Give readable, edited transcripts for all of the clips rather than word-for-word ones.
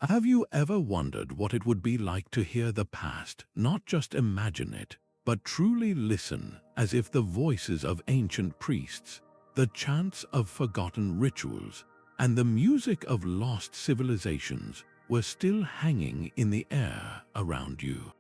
Have you ever wondered what it would be like to hear the past, not just imagine it, but truly listen as if the voices of ancient priests, the chants of forgotten rituals, and the music of lost civilizations were still hanging in the air around you?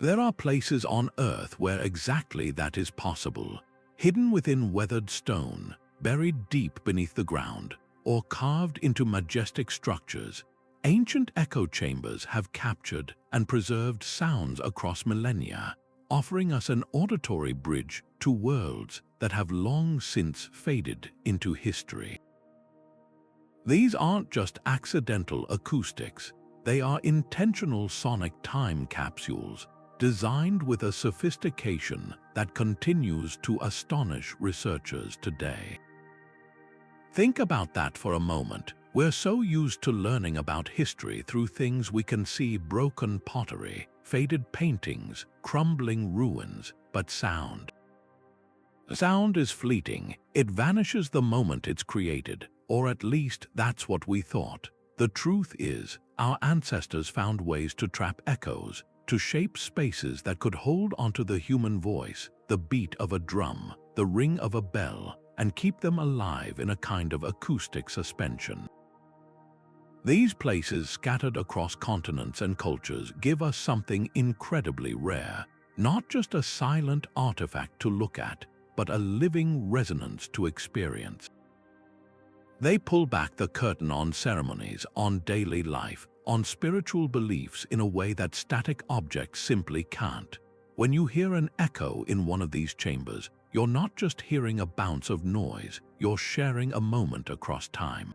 There are places on Earth where exactly that is possible, hidden within weathered stone, buried deep beneath the ground, or carved into majestic structures. Ancient echo chambers have captured and preserved sounds across millennia, offering us an auditory bridge to worlds that have long since faded into history. These aren't just accidental acoustics, they are intentional sonic time capsules, designed with a sophistication that continues to astonish researchers today. Think about that for a moment. We're so used to learning about history through things we can see: broken pottery, faded paintings, crumbling ruins, but sound. Sound is fleeting. It vanishes the moment it's created, or at least that's what we thought. The truth is, our ancestors found ways to trap echoes, to shape spaces that could hold onto the human voice, the beat of a drum, the ring of a bell, and keep them alive in a kind of acoustic suspension. These places, scattered across continents and cultures, give us something incredibly rare, not just a silent artifact to look at, but a living resonance to experience. They pull back the curtain on ceremonies, on daily life, on spiritual beliefs in a way that static objects simply can't. When you hear an echo in one of these chambers, you're not just hearing a bounce of noise, you're sharing a moment across time.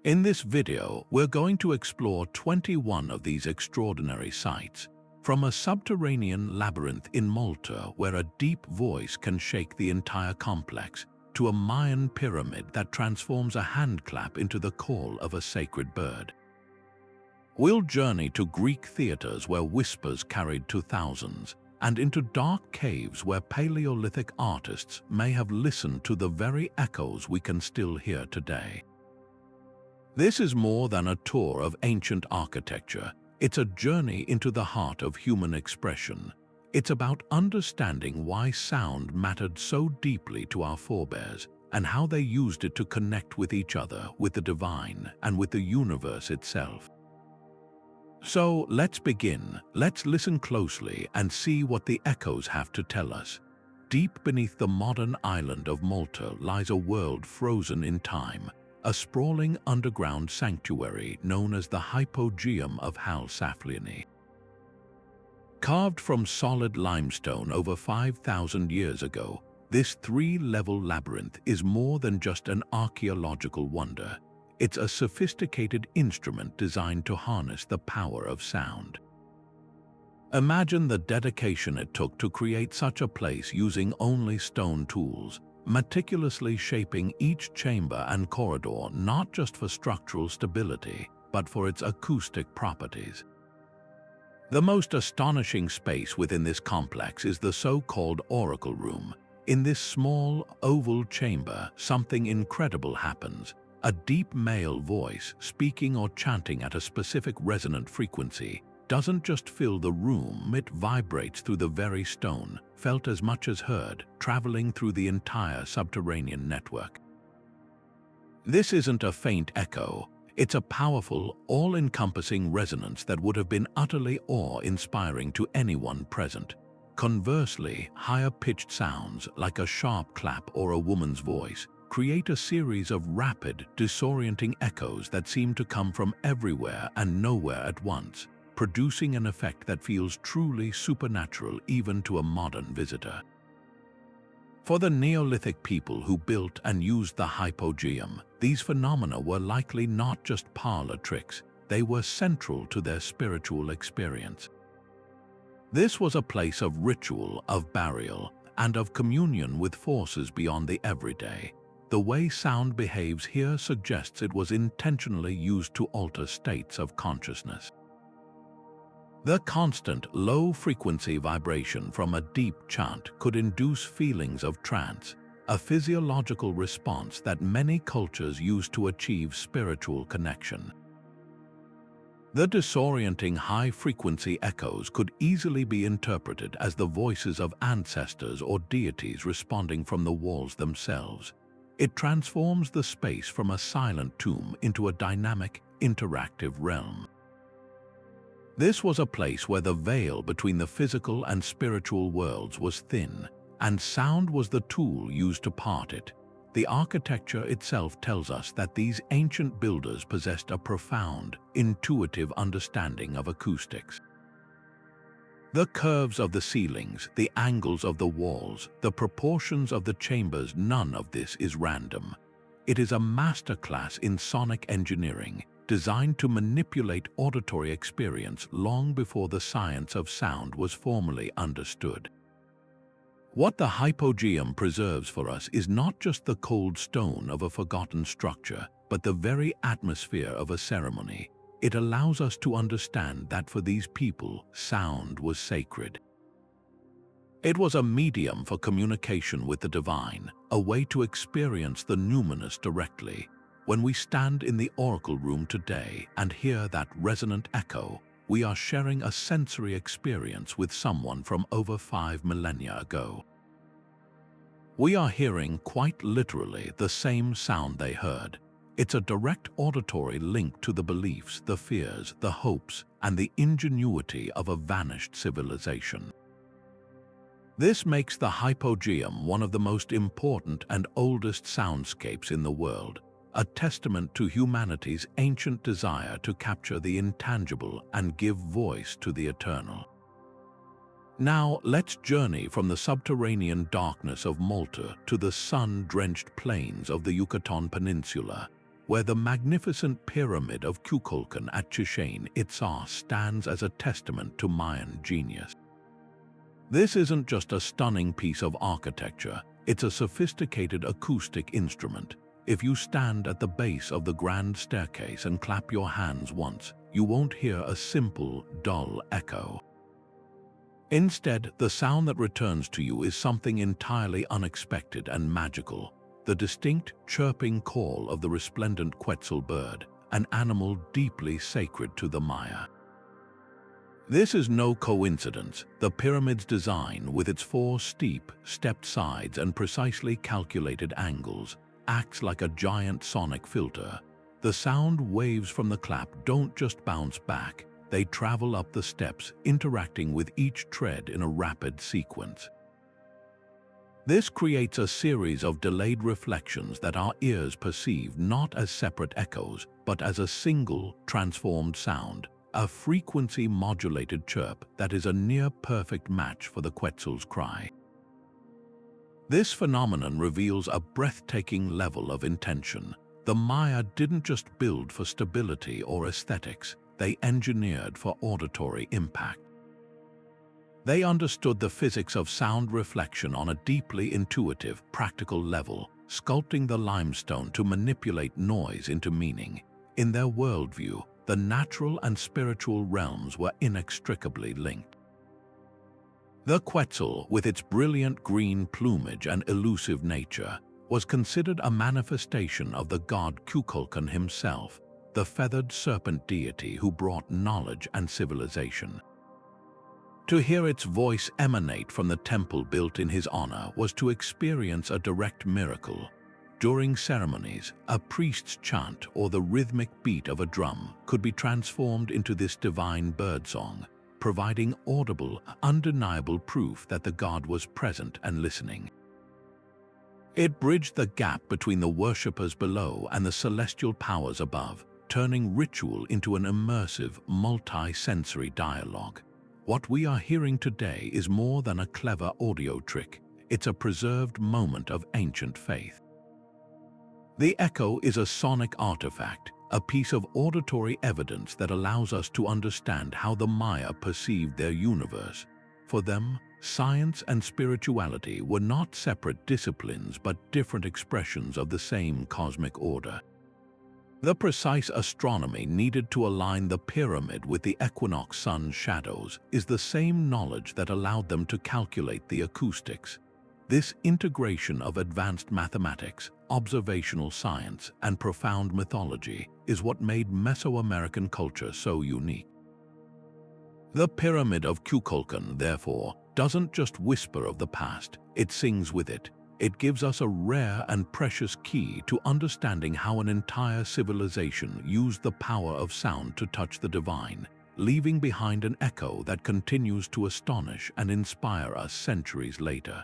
In this video, we're going to explore 21 of these extraordinary sites, from a subterranean labyrinth in Malta where a deep voice can shake the entire complex, to a Mayan pyramid that transforms a handclap into the call of a sacred bird. We'll journey to Greek theaters where whispers carried to thousands, and into dark caves where Paleolithic artists may have listened to the very echoes we can still hear today. This is more than a tour of ancient architecture. It's a journey into the heart of human expression. It's about understanding why sound mattered so deeply to our forebears, and how they used it to connect with each other, with the divine, and with the universe itself. So let's begin. Let's listen closely and see what the echoes have to tell us. Deep beneath the modern island of Malta lies a world frozen in time, a sprawling underground sanctuary known as the Hypogeum of Saflioni. Carved from solid limestone over 5,000 years ago, this three-level labyrinth is more than just an archaeological wonder. It's a sophisticated instrument designed to harness the power of sound. Imagine the dedication it took to create such a place using only stone tools, meticulously shaping each chamber and corridor not just for structural stability, but for its acoustic properties. The most astonishing space within this complex is the so-called oracle room. In this small, oval chamber, something incredible happens. A deep male voice, speaking or chanting at a specific resonant frequency, doesn't just fill the room, it vibrates through the very stone, felt as much as heard, traveling through the entire subterranean network. This isn't a faint echo, it's a powerful, all-encompassing resonance that would have been utterly awe-inspiring to anyone present. Conversely, higher-pitched sounds, like a sharp clap or a woman's voice, create a series of rapid, disorienting echoes that seem to come from everywhere and nowhere at once, producing an effect that feels truly supernatural even to a modern visitor. For the Neolithic people who built and used the Hypogeum, these phenomena were likely not just parlor tricks, they were central to their spiritual experience. This was a place of ritual, of burial, and of communion with forces beyond the everyday. The way sound behaves here suggests it was intentionally used to alter states of consciousness. The constant, low-frequency vibration from a deep chant could induce feelings of trance, a physiological response that many cultures use to achieve spiritual connection. The disorienting high-frequency echoes could easily be interpreted as the voices of ancestors or deities responding from the walls themselves. It transforms the space from a silent tomb into a dynamic, interactive realm. This was a place where the veil between the physical and spiritual worlds was thin, and sound was the tool used to part it. The architecture itself tells us that these ancient builders possessed a profound, intuitive understanding of acoustics. The curves of the ceilings, the angles of the walls, the proportions of the chambers, none of this is random. It is a masterclass in sonic engineering, designed to manipulate auditory experience long before the science of sound was formally understood. What the Hypogeum preserves for us is not just the cold stone of a forgotten structure, but the very atmosphere of a ceremony. It allows us to understand that for these people, sound was sacred. It was a medium for communication with the divine, a way to experience the numinous directly. When we stand in the oracle room today and hear that resonant echo, we are sharing a sensory experience with someone from over 5 millennia ago. We are hearing quite literally the same sound they heard. It's a direct auditory link to the beliefs, the fears, the hopes, and the ingenuity of a vanished civilization. This makes the Hypogeum one of the most important and oldest soundscapes in the world, a testament to humanity's ancient desire to capture the intangible and give voice to the eternal. Now, let's journey from the subterranean darkness of Malta to the sun-drenched plains of the Yucatan Peninsula, where the magnificent pyramid of Kukulcan at Chichén Itzá stands as a testament to Mayan genius. This isn't just a stunning piece of architecture, it's a sophisticated acoustic instrument. If you stand at the base of the grand staircase and clap your hands once, you won't hear a simple, dull echo. Instead, the sound that returns to you is something entirely unexpected and magical, the distinct chirping call of the resplendent Quetzal bird, an animal deeply sacred to the Maya. This is no coincidence. The pyramid's design, with its 4 steep, stepped sides and precisely calculated angles, acts like a giant sonic filter. The sound waves from the clap don't just bounce back, they travel up the steps, interacting with each tread in a rapid sequence. This creates a series of delayed reflections that our ears perceive not as separate echoes, but as a single, transformed sound, a frequency-modulated chirp that is a near-perfect match for the Quetzal's cry. This phenomenon reveals a breathtaking level of intention. The Maya didn't just build for stability or aesthetics, they engineered for auditory impact. They understood the physics of sound reflection on a deeply intuitive, practical level, sculpting the limestone to manipulate noise into meaning. In their worldview, the natural and spiritual realms were inextricably linked. The Quetzal, with its brilliant green plumage and elusive nature, was considered a manifestation of the god Kukulcan himself, the feathered serpent deity who brought knowledge and civilization. To hear its voice emanate from the temple built in his honor was to experience a direct miracle. During ceremonies, a priest's chant or the rhythmic beat of a drum could be transformed into this divine birdsong, providing audible, undeniable proof that the god was present and listening. It bridged the gap between the worshippers below and the celestial powers above, turning ritual into an immersive, multi-sensory dialogue. What we are hearing today is more than a clever audio trick. It's a preserved moment of ancient faith. The echo is a sonic artifact, a piece of auditory evidence that allows us to understand how the Maya perceived their universe. For them, science and spirituality were not separate disciplines but different expressions of the same cosmic order. The precise astronomy needed to align the pyramid with the equinox sun's shadows is the same knowledge that allowed them to calculate the acoustics. This integration of advanced mathematics, observational science, and profound mythology is what made Mesoamerican culture so unique. The Pyramid of Kukulcan, therefore, doesn't just whisper of the past, it sings with it. It gives us a rare and precious key to understanding how an entire civilization used the power of sound to touch the divine, leaving behind an echo that continues to astonish and inspire us centuries later.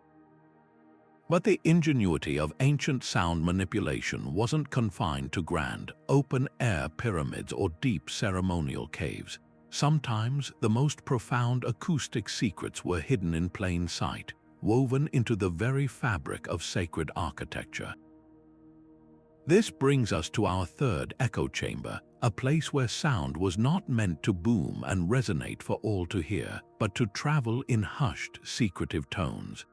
But the ingenuity of ancient sound manipulation wasn't confined to grand, open-air pyramids or deep ceremonial caves. Sometimes the most profound acoustic secrets were hidden in plain sight, woven into the very fabric of sacred architecture. This brings us to our third echo chamber, a place where sound was not meant to boom and resonate for all to hear, but to travel in hushed, secretive tones.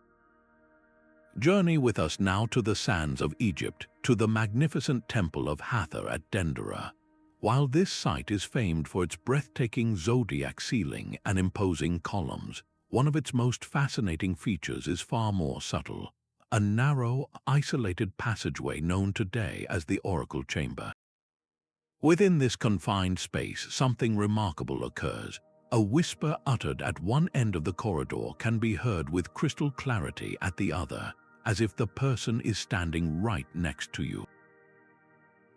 Journey with us now to the sands of Egypt, to the magnificent temple of Hathor at Dendera. While this site is famed for its breathtaking zodiac ceiling and imposing columns, one of its most fascinating features is far more subtle, a narrow, isolated passageway known today as the Oracle Chamber. Within this confined space, something remarkable occurs. A whisper uttered at one end of the corridor can be heard with crystal clarity at the other, as if the person is standing right next to you.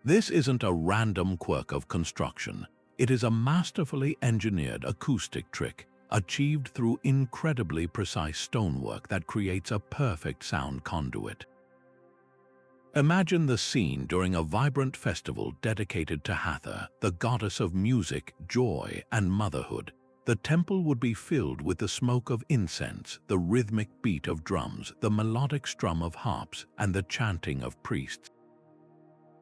This isn't a random quirk of construction. It is a masterfully engineered acoustic trick, achieved through incredibly precise stonework that creates a perfect sound conduit. Imagine the scene during a vibrant festival dedicated to Hathor, the goddess of music, joy, and motherhood. The temple would be filled with the smoke of incense, the rhythmic beat of drums, the melodic strum of harps, and the chanting of priests.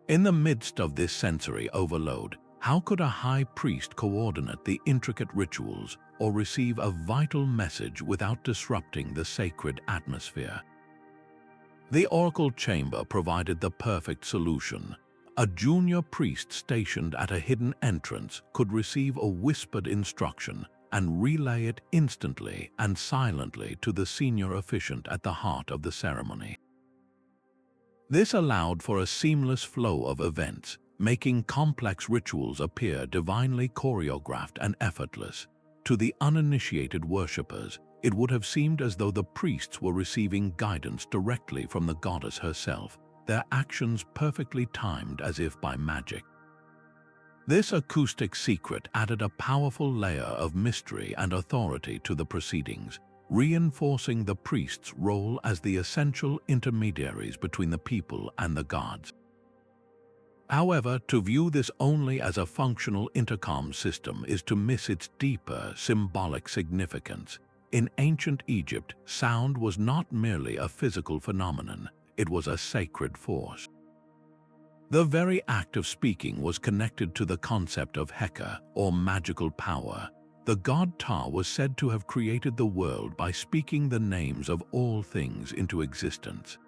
In the midst of this sensory overload, how could a high priest coordinate the intricate rituals or receive a vital message without disrupting the sacred atmosphere? The Oracle Chamber provided the perfect solution. A junior priest stationed at a hidden entrance could receive a whispered instruction and relay it instantly and silently to the senior officiant at the heart of the ceremony. This allowed for a seamless flow of events, making complex rituals appear divinely choreographed and effortless. To the uninitiated worshippers, it would have seemed as though the priests were receiving guidance directly from the goddess herself, their actions perfectly timed as if by magic. This acoustic secret added a powerful layer of mystery and authority to the proceedings, reinforcing the priest's role as the essential intermediaries between the people and the gods. However, to view this only as a functional intercom system is to miss its deeper symbolic significance. In ancient Egypt, sound was not merely a physical phenomenon, it was a sacred force. The very act of speaking was connected to the concept of Heka, or magical power. The god Ptah was said to have created the world by speaking the names of all things into existence.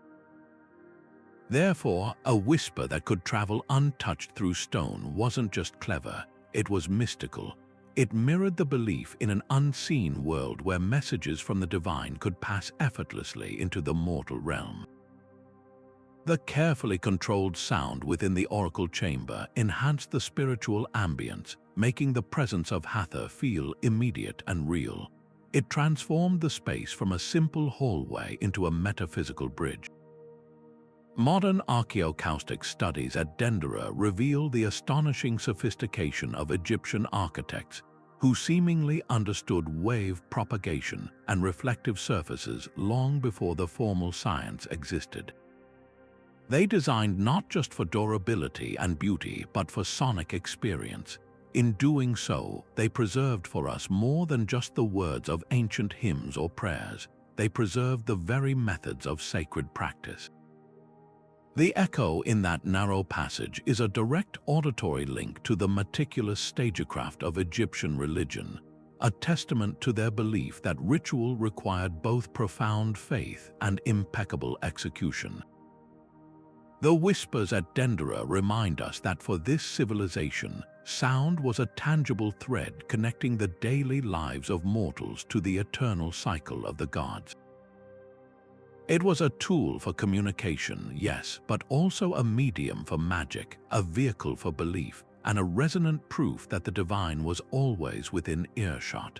Therefore, a whisper that could travel untouched through stone wasn't just clever, it was mystical. It mirrored the belief in an unseen world where messages from the divine could pass effortlessly into the mortal realm. The carefully controlled sound within the Oracle Chamber enhanced the spiritual ambience, making the presence of Hathor feel immediate and real. It transformed the space from a simple hallway into a metaphysical bridge. Modern archaeoacoustic studies at Dendera reveal the astonishing sophistication of Egyptian architects, who seemingly understood wave propagation and reflective surfaces long before the formal science existed. They designed not just for durability and beauty, but for sonic experience. In doing so, they preserved for us more than just the words of ancient hymns or prayers. They preserved the very methods of sacred practice. The echo in that narrow passage is a direct auditory link to the meticulous stagecraft of Egyptian religion, a testament to their belief that ritual required both profound faith and impeccable execution. The whispers at Dendera remind us that for this civilization, sound was a tangible thread connecting the daily lives of mortals to the eternal cycle of the gods. It was a tool for communication, yes, but also a medium for magic, a vehicle for belief, and a resonant proof that the divine was always within earshot.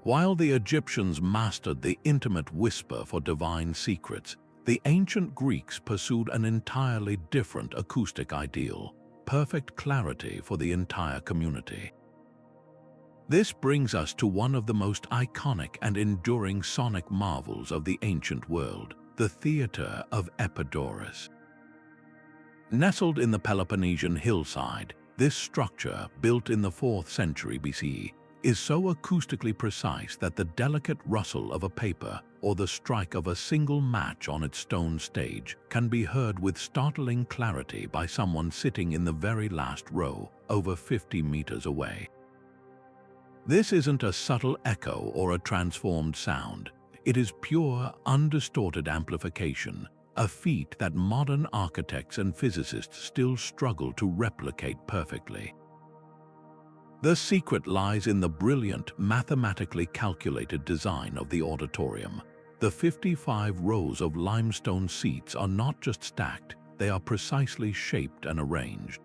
While the Egyptians mastered the intimate whisper for divine secrets, the ancient Greeks pursued an entirely different acoustic ideal: perfect clarity for the entire community. This brings us to one of the most iconic and enduring sonic marvels of the ancient world, the Theatre of Epidaurus. Nestled in the Peloponnesian hillside, this structure, built in the 4th century BCE, is so acoustically precise that the delicate rustle of a paper or the strike of a single match on its stone stage can be heard with startling clarity by someone sitting in the very last row, over 50 meters away. This isn't a subtle echo or a transformed sound. It is pure, undistorted amplification, a feat that modern architects and physicists still struggle to replicate perfectly. The secret lies in the brilliant, mathematically calculated design of the auditorium. The 55 rows of limestone seats are not just stacked, they are precisely shaped and arranged.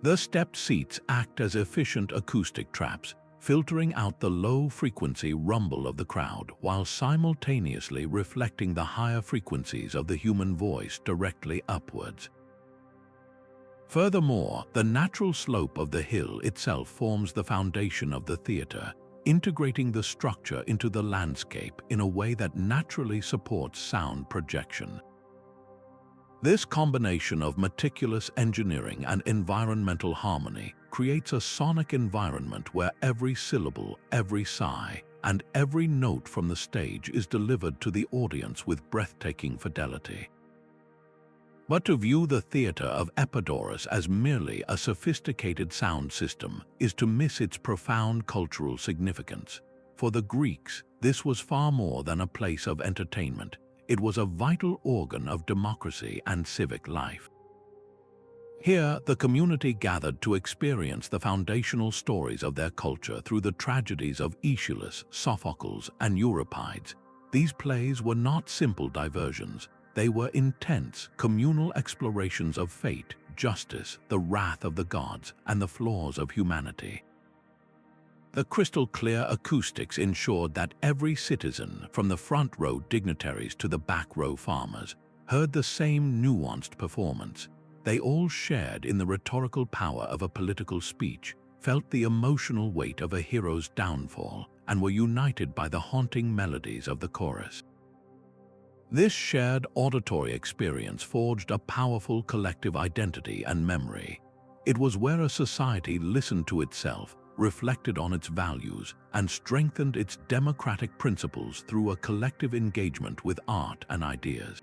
The stepped seats act as efficient acoustic traps, filtering out the low-frequency rumble of the crowd while simultaneously reflecting the higher frequencies of the human voice directly upwards. Furthermore, the natural slope of the hill itself forms the foundation of the theatre, integrating the structure into the landscape in a way that naturally supports sound projection. This combination of meticulous engineering and environmental harmony creates a sonic environment where every syllable, every sigh, and every note from the stage is delivered to the audience with breathtaking fidelity. But to view the Theatre of Epidaurus as merely a sophisticated sound system is to miss its profound cultural significance. For the Greeks, this was far more than a place of entertainment. It was a vital organ of democracy and civic life. Here, the community gathered to experience the foundational stories of their culture through the tragedies of Aeschylus, Sophocles, and Euripides. These plays were not simple diversions. They were intense, communal explorations of fate, justice, the wrath of the gods, and the flaws of humanity. The crystal-clear acoustics ensured that every citizen, from the front-row dignitaries to the back-row farmers, heard the same nuanced performance. They all shared in the rhetorical power of a political speech, felt the emotional weight of a hero's downfall, and were united by the haunting melodies of the chorus. This shared auditory experience forged a powerful collective identity and memory. It was where a society listened to itself, reflected on its values, and strengthened its democratic principles through a collective engagement with art and ideas.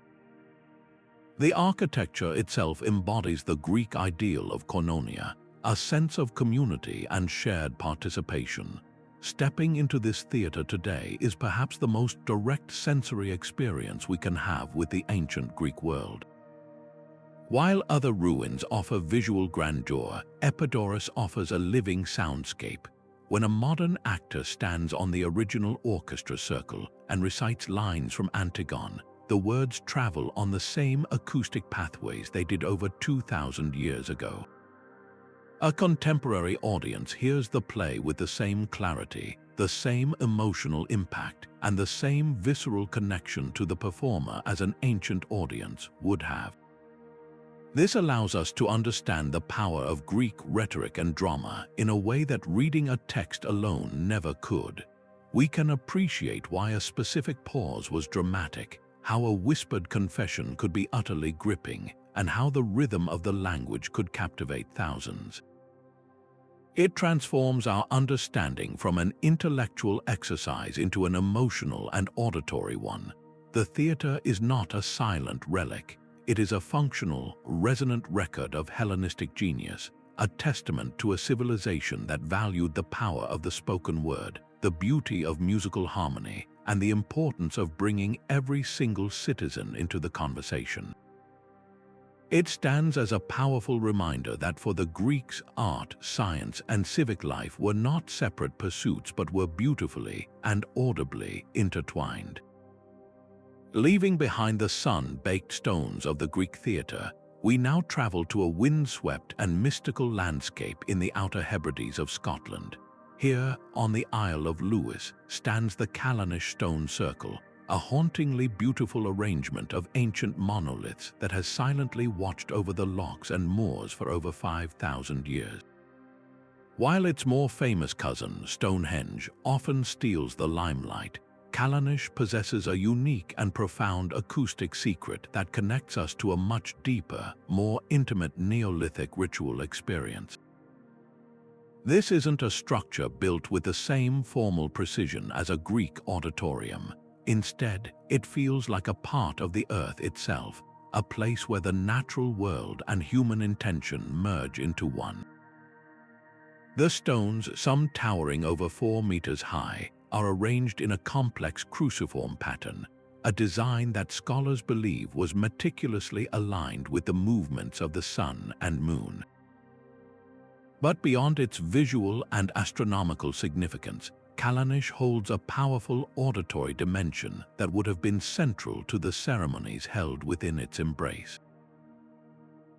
The architecture itself embodies the Greek ideal of koinonia, a sense of community and shared participation. Stepping into this theatre today is perhaps the most direct sensory experience we can have with the ancient Greek world. While other ruins offer visual grandeur, Epidaurus offers a living soundscape. When a modern actor stands on the original orchestra circle and recites lines from Antigone, the words travel on the same acoustic pathways they did over 2,000 years ago. A contemporary audience hears the play with the same clarity, the same emotional impact, and the same visceral connection to the performer as an ancient audience would have. This allows us to understand the power of Greek rhetoric and drama in a way that reading a text alone never could. We can appreciate why a specific pause was dramatic, how a whispered confession could be utterly gripping, and how the rhythm of the language could captivate thousands. It transforms our understanding from an intellectual exercise into an emotional and auditory one. The theatre is not a silent relic. It is a functional, resonant record of Hellenistic genius, a testament to a civilization that valued the power of the spoken word, the beauty of musical harmony, and the importance of bringing every single citizen into the conversation. It stands as a powerful reminder that for the Greeks, art, science, and civic life were not separate pursuits but were beautifully and audibly intertwined. Leaving behind the sun-baked stones of the Greek theatre, we now travel to a windswept and mystical landscape in the Outer Hebrides of Scotland. Here, on the Isle of Lewis, stands the Kalanish stone circle, a hauntingly beautiful arrangement of ancient monoliths that has silently watched over the lochs and moors for over 5,000 years. While its more famous cousin, Stonehenge, often steals the limelight, Kalanish possesses a unique and profound acoustic secret that connects us to a much deeper, more intimate Neolithic ritual experience. This isn't a structure built with the same formal precision as a Greek auditorium. Instead, it feels like a part of the earth itself, a place where the natural world and human intention merge into one. The stones, some towering over 4 meters high, are arranged in a complex cruciform pattern, a design that scholars believe was meticulously aligned with the movements of the sun and moon. But beyond its visual and astronomical significance, Kalanish holds a powerful auditory dimension that would have been central to the ceremonies held within its embrace.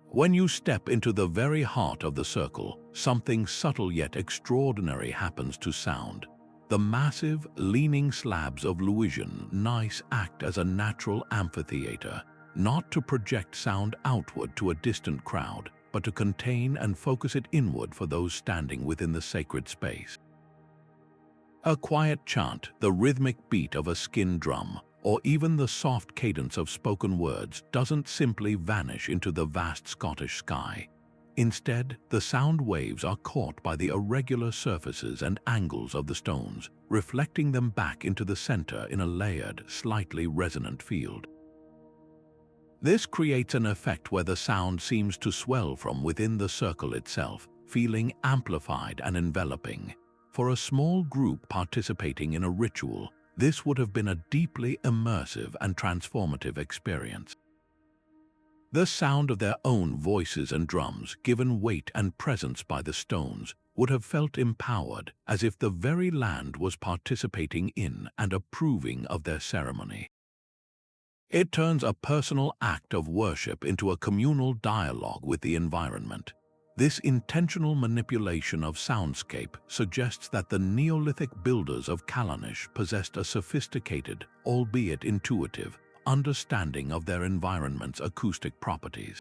When you step into the very heart of the circle, something subtle yet extraordinary happens to sound. The massive, leaning slabs of Lewisian gneiss act as a natural amphitheater, not to project sound outward to a distant crowd, but to contain and focus it inward for those standing within the sacred space. A quiet chant, the rhythmic beat of a skin drum, or even the soft cadence of spoken words doesn't simply vanish into the vast Scottish sky. Instead, the sound waves are caught by the irregular surfaces and angles of the stones, reflecting them back into the center in a layered, slightly resonant field. This creates an effect where the sound seems to swell from within the circle itself, feeling amplified and enveloping. For a small group participating in a ritual, this would have been a deeply immersive and transformative experience. The sound of their own voices and drums, given weight and presence by the stones, would have felt empowered, as if the very land was participating in and approving of their ceremony. It turns a personal act of worship into a communal dialogue with the environment. This intentional manipulation of soundscape suggests that the Neolithic builders of Kalanish possessed a sophisticated, albeit intuitive, understanding of their environment's acoustic properties.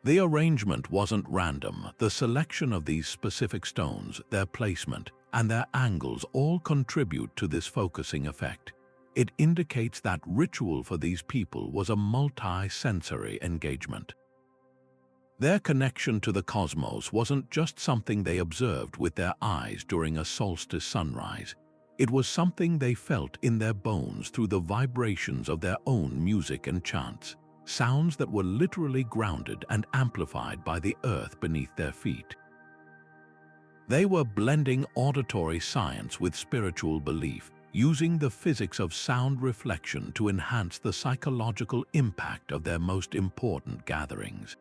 The arrangement wasn't random. The selection of these specific stones, their placement, and their angles all contribute to this focusing effect. It indicates that ritual for these people was a multi-sensory engagement. Their connection to the cosmos wasn't just something they observed with their eyes during a solstice sunrise. It was something they felt in their bones through the vibrations of their own music and chants, sounds that were literally grounded and amplified by the earth beneath their feet. They were blending auditory science with spiritual belief, using the physics of sound reflection to enhance the psychological impact of their most important gatherings.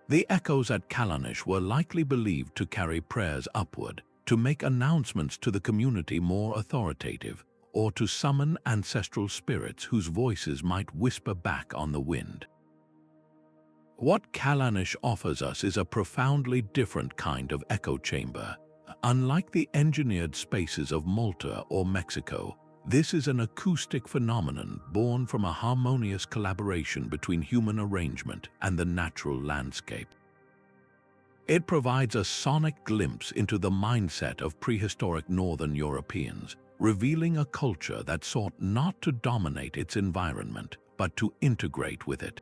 The echoes at Kalanish were likely believed to carry prayers upward, to make announcements to the community more authoritative, or to summon ancestral spirits whose voices might whisper back on the wind. What Kalanish offers us is a profoundly different kind of echo chamber. Unlike the engineered spaces of Malta or Mexico, this is an acoustic phenomenon born from a harmonious collaboration between human arrangement and the natural landscape. It provides a sonic glimpse into the mindset of prehistoric Northern Europeans, revealing a culture that sought not to dominate its environment, but to integrate with it.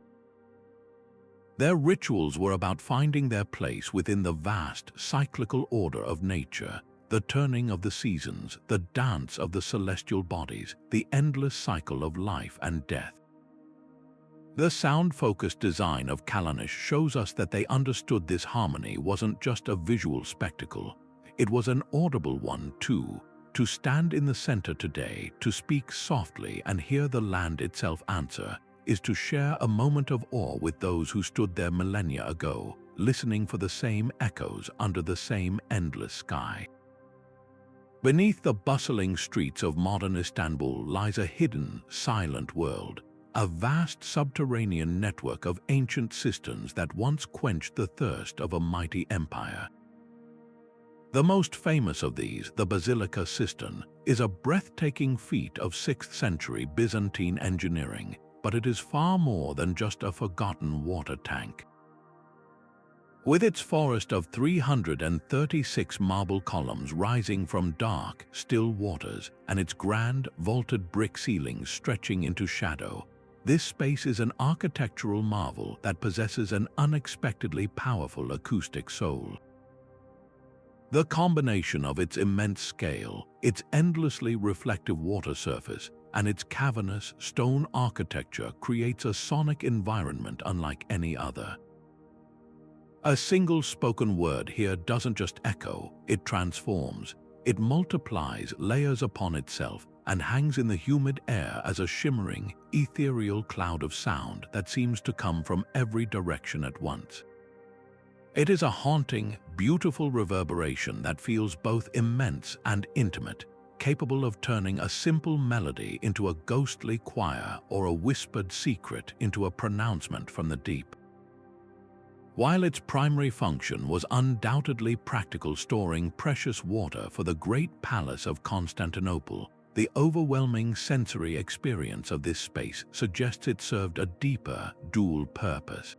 Their rituals were about finding their place within the vast, cyclical order of nature, the turning of the seasons, the dance of the celestial bodies, the endless cycle of life and death. The sound-focused design of Kalanish shows us that they understood this harmony wasn't just a visual spectacle, it was an audible one too. To stand in the center today, to speak softly and hear the land itself answer, is to share a moment of awe with those who stood there millennia ago, listening for the same echoes under the same endless sky. Beneath the bustling streets of modern Istanbul lies a hidden, silent world, a vast subterranean network of ancient cisterns that once quenched the thirst of a mighty empire. The most famous of these, the Basilica cistern, is a breathtaking feat of 6th century Byzantine engineering, but it is far more than just a forgotten water tank. With its forest of 336 marble columns rising from dark, still waters and its grand, vaulted brick ceilings stretching into shadow, this space is an architectural marvel that possesses an unexpectedly powerful acoustic soul. The combination of its immense scale, its endlessly reflective water surface, and its cavernous stone architecture creates a sonic environment unlike any other. A single spoken word here doesn't just echo, it transforms. It multiplies layers upon itself and hangs in the humid air as a shimmering, ethereal cloud of sound that seems to come from every direction at once. It is a haunting, beautiful reverberation that feels both immense and intimate, capable of turning a simple melody into a ghostly choir or a whispered secret into a pronouncement from the deep. While its primary function was undoubtedly practical, storing precious water for the great palace of Constantinople, the overwhelming sensory experience of this space suggests it served a deeper, dual purpose.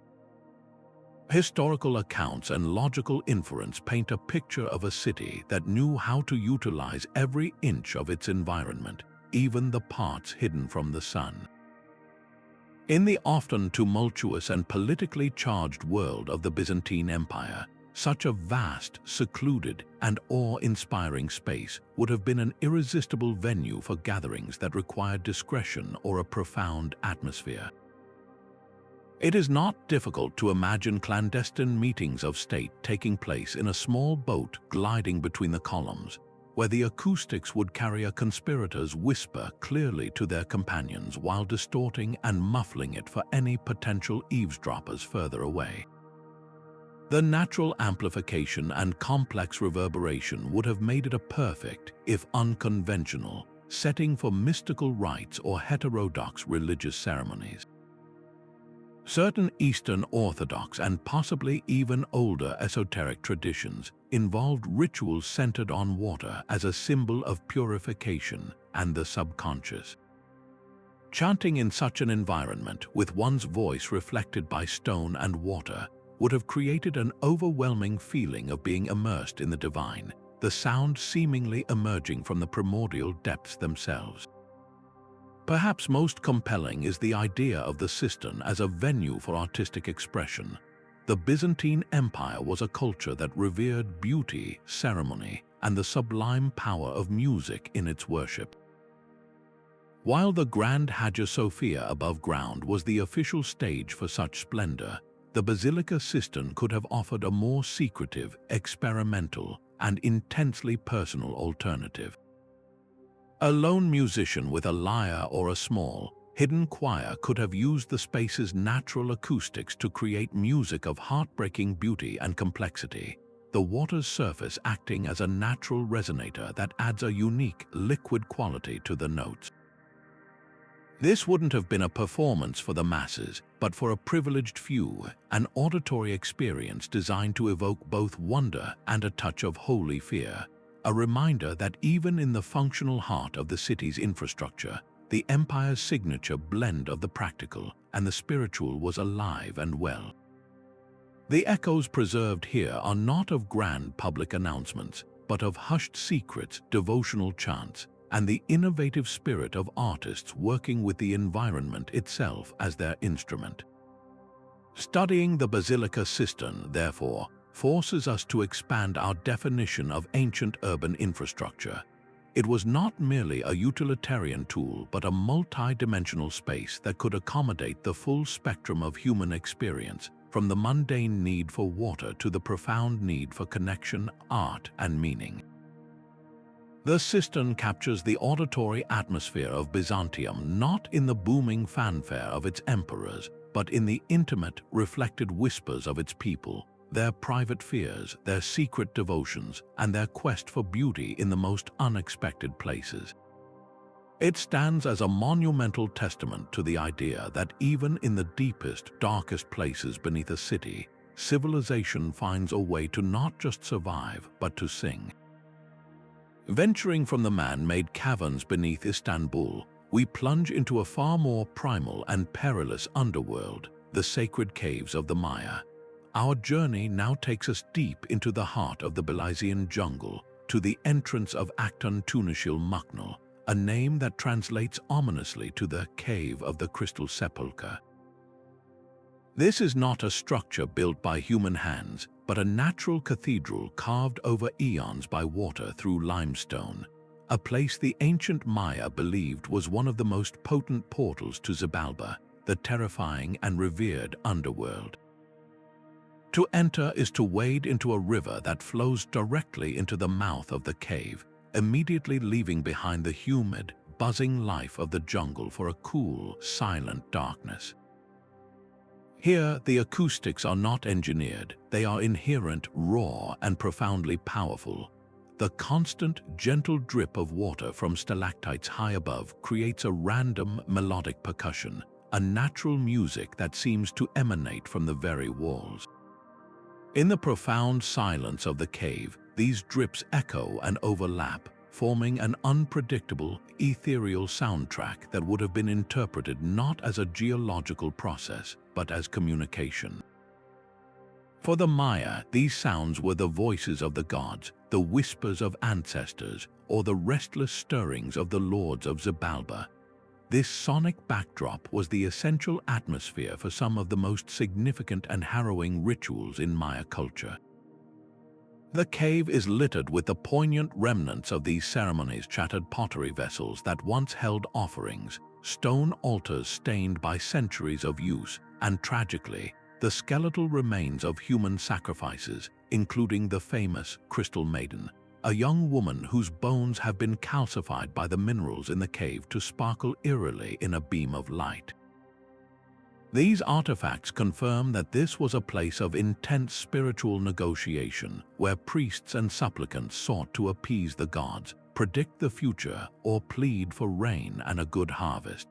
Historical accounts and logical inference paint a picture of a city that knew how to utilize every inch of its environment, even the parts hidden from the sun. In the often tumultuous and politically charged world of the Byzantine Empire, such a vast, secluded, and awe-inspiring space would have been an irresistible venue for gatherings that required discretion or a profound atmosphere. It is not difficult to imagine clandestine meetings of state taking place in a small boat gliding between the columns, where the acoustics would carry a conspirator's whisper clearly to their companions while distorting and muffling it for any potential eavesdroppers further away. The natural amplification and complex reverberation would have made it a perfect, if unconventional, setting for mystical rites or heterodox religious ceremonies. Certain Eastern Orthodox and possibly even older esoteric traditions involved rituals centered on water as a symbol of purification and the subconscious. Chanting in such an environment, with one's voice reflected by stone and water, would have created an overwhelming feeling of being immersed in the divine, the sound seemingly emerging from the primordial depths themselves. Perhaps most compelling is the idea of the cistern as a venue for artistic expression. The Byzantine Empire was a culture that revered beauty, ceremony, and the sublime power of music in its worship. While the Grand Hagia Sophia above ground was the official stage for such splendor, the Basilica cistern could have offered a more secretive, experimental, and intensely personal alternative. A lone musician with a lyre or a small, hidden choir could have used the space's natural acoustics to create music of heartbreaking beauty and complexity, the water's surface acting as a natural resonator that adds a unique, liquid quality to the notes. This wouldn't have been a performance for the masses, but for a privileged few, an auditory experience designed to evoke both wonder and a touch of holy fear. A reminder that even in the functional heart of the city's infrastructure, the empire's signature blend of the practical and the spiritual was alive and well. The echoes preserved here are not of grand public announcements, but of hushed secrets, devotional chants, and the innovative spirit of artists working with the environment itself as their instrument. Studying the Basilica cistern, therefore, forces us to expand our definition of ancient urban infrastructure. It was not merely a utilitarian tool, but a multi-dimensional space that could accommodate the full spectrum of human experience, from the mundane need for water to the profound need for connection, art, and meaning. The cistern captures the auditory atmosphere of Byzantium not in the booming fanfare of its emperors, but in the intimate, reflected whispers of its people, their private fears, their secret devotions, and their quest for beauty in the most unexpected places. It stands as a monumental testament to the idea that even in the deepest, darkest places beneath a city, civilization finds a way to not just survive, but to sing. Venturing from the man-made caverns beneath Istanbul, we plunge into a far more primal and perilous underworld, the sacred caves of the Maya. Our journey now takes us deep into the heart of the Belizean jungle, to the entrance of Actun Tunichil Muknal, a name that translates ominously to the Cave of the Crystal Sepulchre. This is not a structure built by human hands, but a natural cathedral carved over eons by water through limestone, a place the ancient Maya believed was one of the most potent portals to Xibalba, the terrifying and revered underworld. To enter is to wade into a river that flows directly into the mouth of the cave, immediately leaving behind the humid, buzzing life of the jungle for a cool, silent darkness. Here, the acoustics are not engineered, they are inherent, raw, and profoundly powerful. The constant, gentle drip of water from stalactites high above creates a random, melodic percussion, a natural music that seems to emanate from the very walls. In the profound silence of the cave, these drips echo and overlap, forming an unpredictable, ethereal soundtrack that would have been interpreted not as a geological process, but as communication. For the Maya, these sounds were the voices of the gods, the whispers of ancestors, or the restless stirrings of the lords of Xibalba. This sonic backdrop was the essential atmosphere for some of the most significant and harrowing rituals in Maya culture. The cave is littered with the poignant remnants of these ceremonies: shattered pottery vessels that once held offerings, stone altars stained by centuries of use, and tragically, the skeletal remains of human sacrifices, including the famous Crystal Maiden, a young woman whose bones have been calcified by the minerals in the cave to sparkle eerily in a beam of light. These artifacts confirm that this was a place of intense spiritual negotiation, where priests and supplicants sought to appease the gods, predict the future, or plead for rain and a good harvest.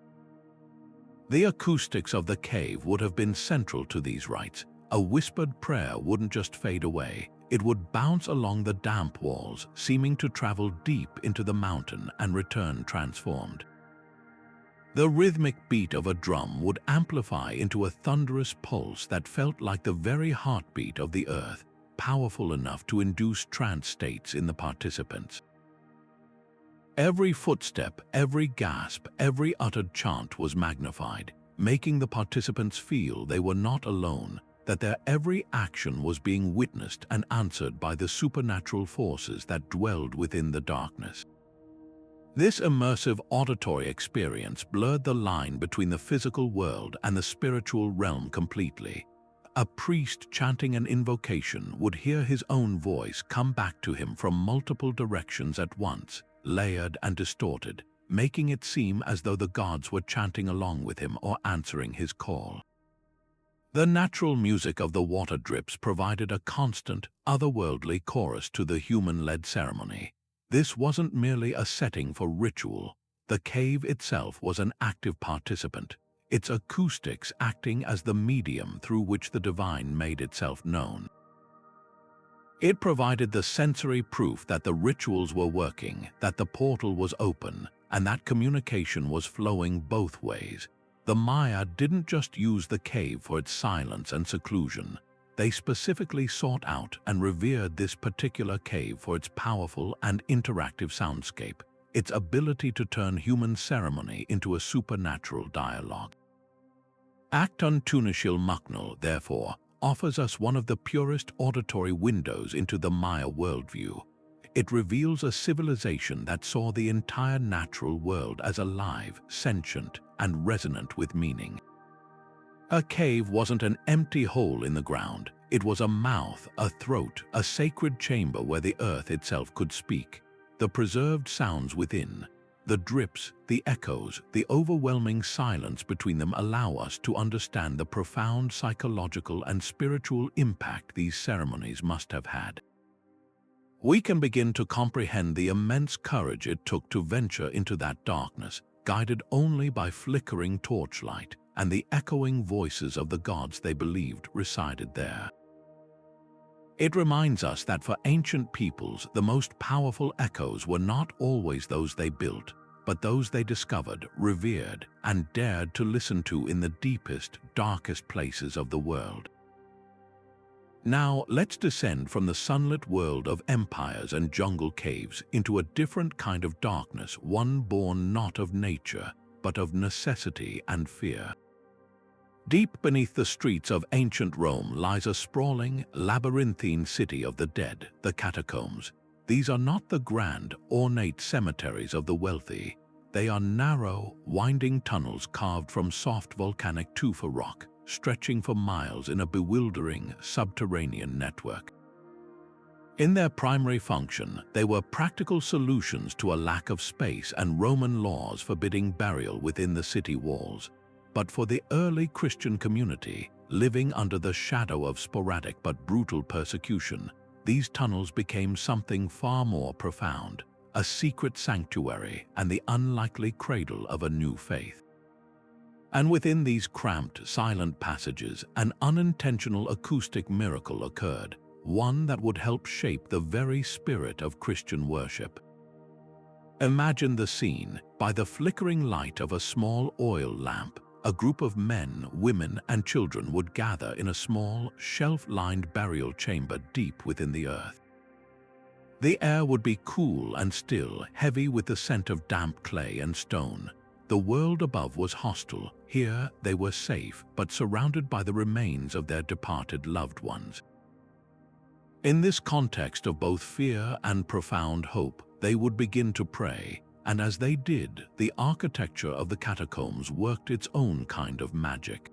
The acoustics of the cave would have been central to these rites. A whispered prayer wouldn't just fade away, it would bounce along the damp walls, seeming to travel deep into the mountain and return transformed. The rhythmic beat of a drum would amplify into a thunderous pulse that felt like the very heartbeat of the earth, powerful enough to induce trance states in the participants. Every footstep, every gasp, every uttered chant was magnified, making the participants feel they were not alone, that their every action was being witnessed and answered by the supernatural forces that dwelled within the darkness. This immersive auditory experience blurred the line between the physical world and the spiritual realm completely. A priest chanting an invocation would hear his own voice come back to him from multiple directions at once, layered and distorted, making it seem as though the gods were chanting along with him or answering his call. The natural music of the water drips provided a constant, otherworldly chorus to the human-led ceremony. This wasn't merely a setting for ritual. The cave itself was an active participant, its acoustics acting as the medium through which the divine made itself known. It provided the sensory proof that the rituals were working, that the portal was open, and that communication was flowing both ways. The Maya didn't just use the cave for its silence and seclusion. They specifically sought out and revered this particular cave for its powerful and interactive soundscape, its ability to turn human ceremony into a supernatural dialogue. Actun Tunichil Muknal, therefore, offers us one of the purest auditory windows into the Maya worldview. It reveals a civilization that saw the entire natural world as alive, sentient, and resonant with meaning. A cave wasn't an empty hole in the ground. It was a mouth, a throat, a sacred chamber where the earth itself could speak. The preserved sounds within, The drips, the echoes, the overwhelming silence between them allow us to understand the profound psychological and spiritual impact these ceremonies must have had. We can begin to comprehend the immense courage it took to venture into that darkness, guided only by flickering torchlight and the echoing voices of the gods they believed resided there. It reminds us that for ancient peoples, the most powerful echoes were not always those they built, but those they discovered, revered, and dared to listen to in the deepest, darkest places of the world. Now, let's descend from the sunlit world of empires and jungle caves into a different kind of darkness, one born not of nature, but of necessity and fear. Deep beneath the streets of ancient Rome lies a sprawling, labyrinthine city of the dead, the Catacombs. These are not the grand, ornate cemeteries of the wealthy. They are narrow, winding tunnels carved from soft volcanic tufa rock, stretching for miles in a bewildering, subterranean network. In their primary function, they were practical solutions to a lack of space and Roman laws forbidding burial within the city walls. But for the early Christian community, living under the shadow of sporadic but brutal persecution, these tunnels became something far more profound, a secret sanctuary and the unlikely cradle of a new faith. And within these cramped, silent passages, an unintentional acoustic miracle occurred, one that would help shape the very spirit of Christian worship. Imagine the scene. By the flickering light of a small oil lamp, a group of men, women, and children would gather in a small, shelf-lined burial chamber deep within the earth. The air would be cool and still, heavy with the scent of damp clay and stone. The world above was hostile. Here they were safe, but surrounded by the remains of their departed loved ones. In this context of both fear and profound hope, they would begin to pray. And as they did, the architecture of the catacombs worked its own kind of magic.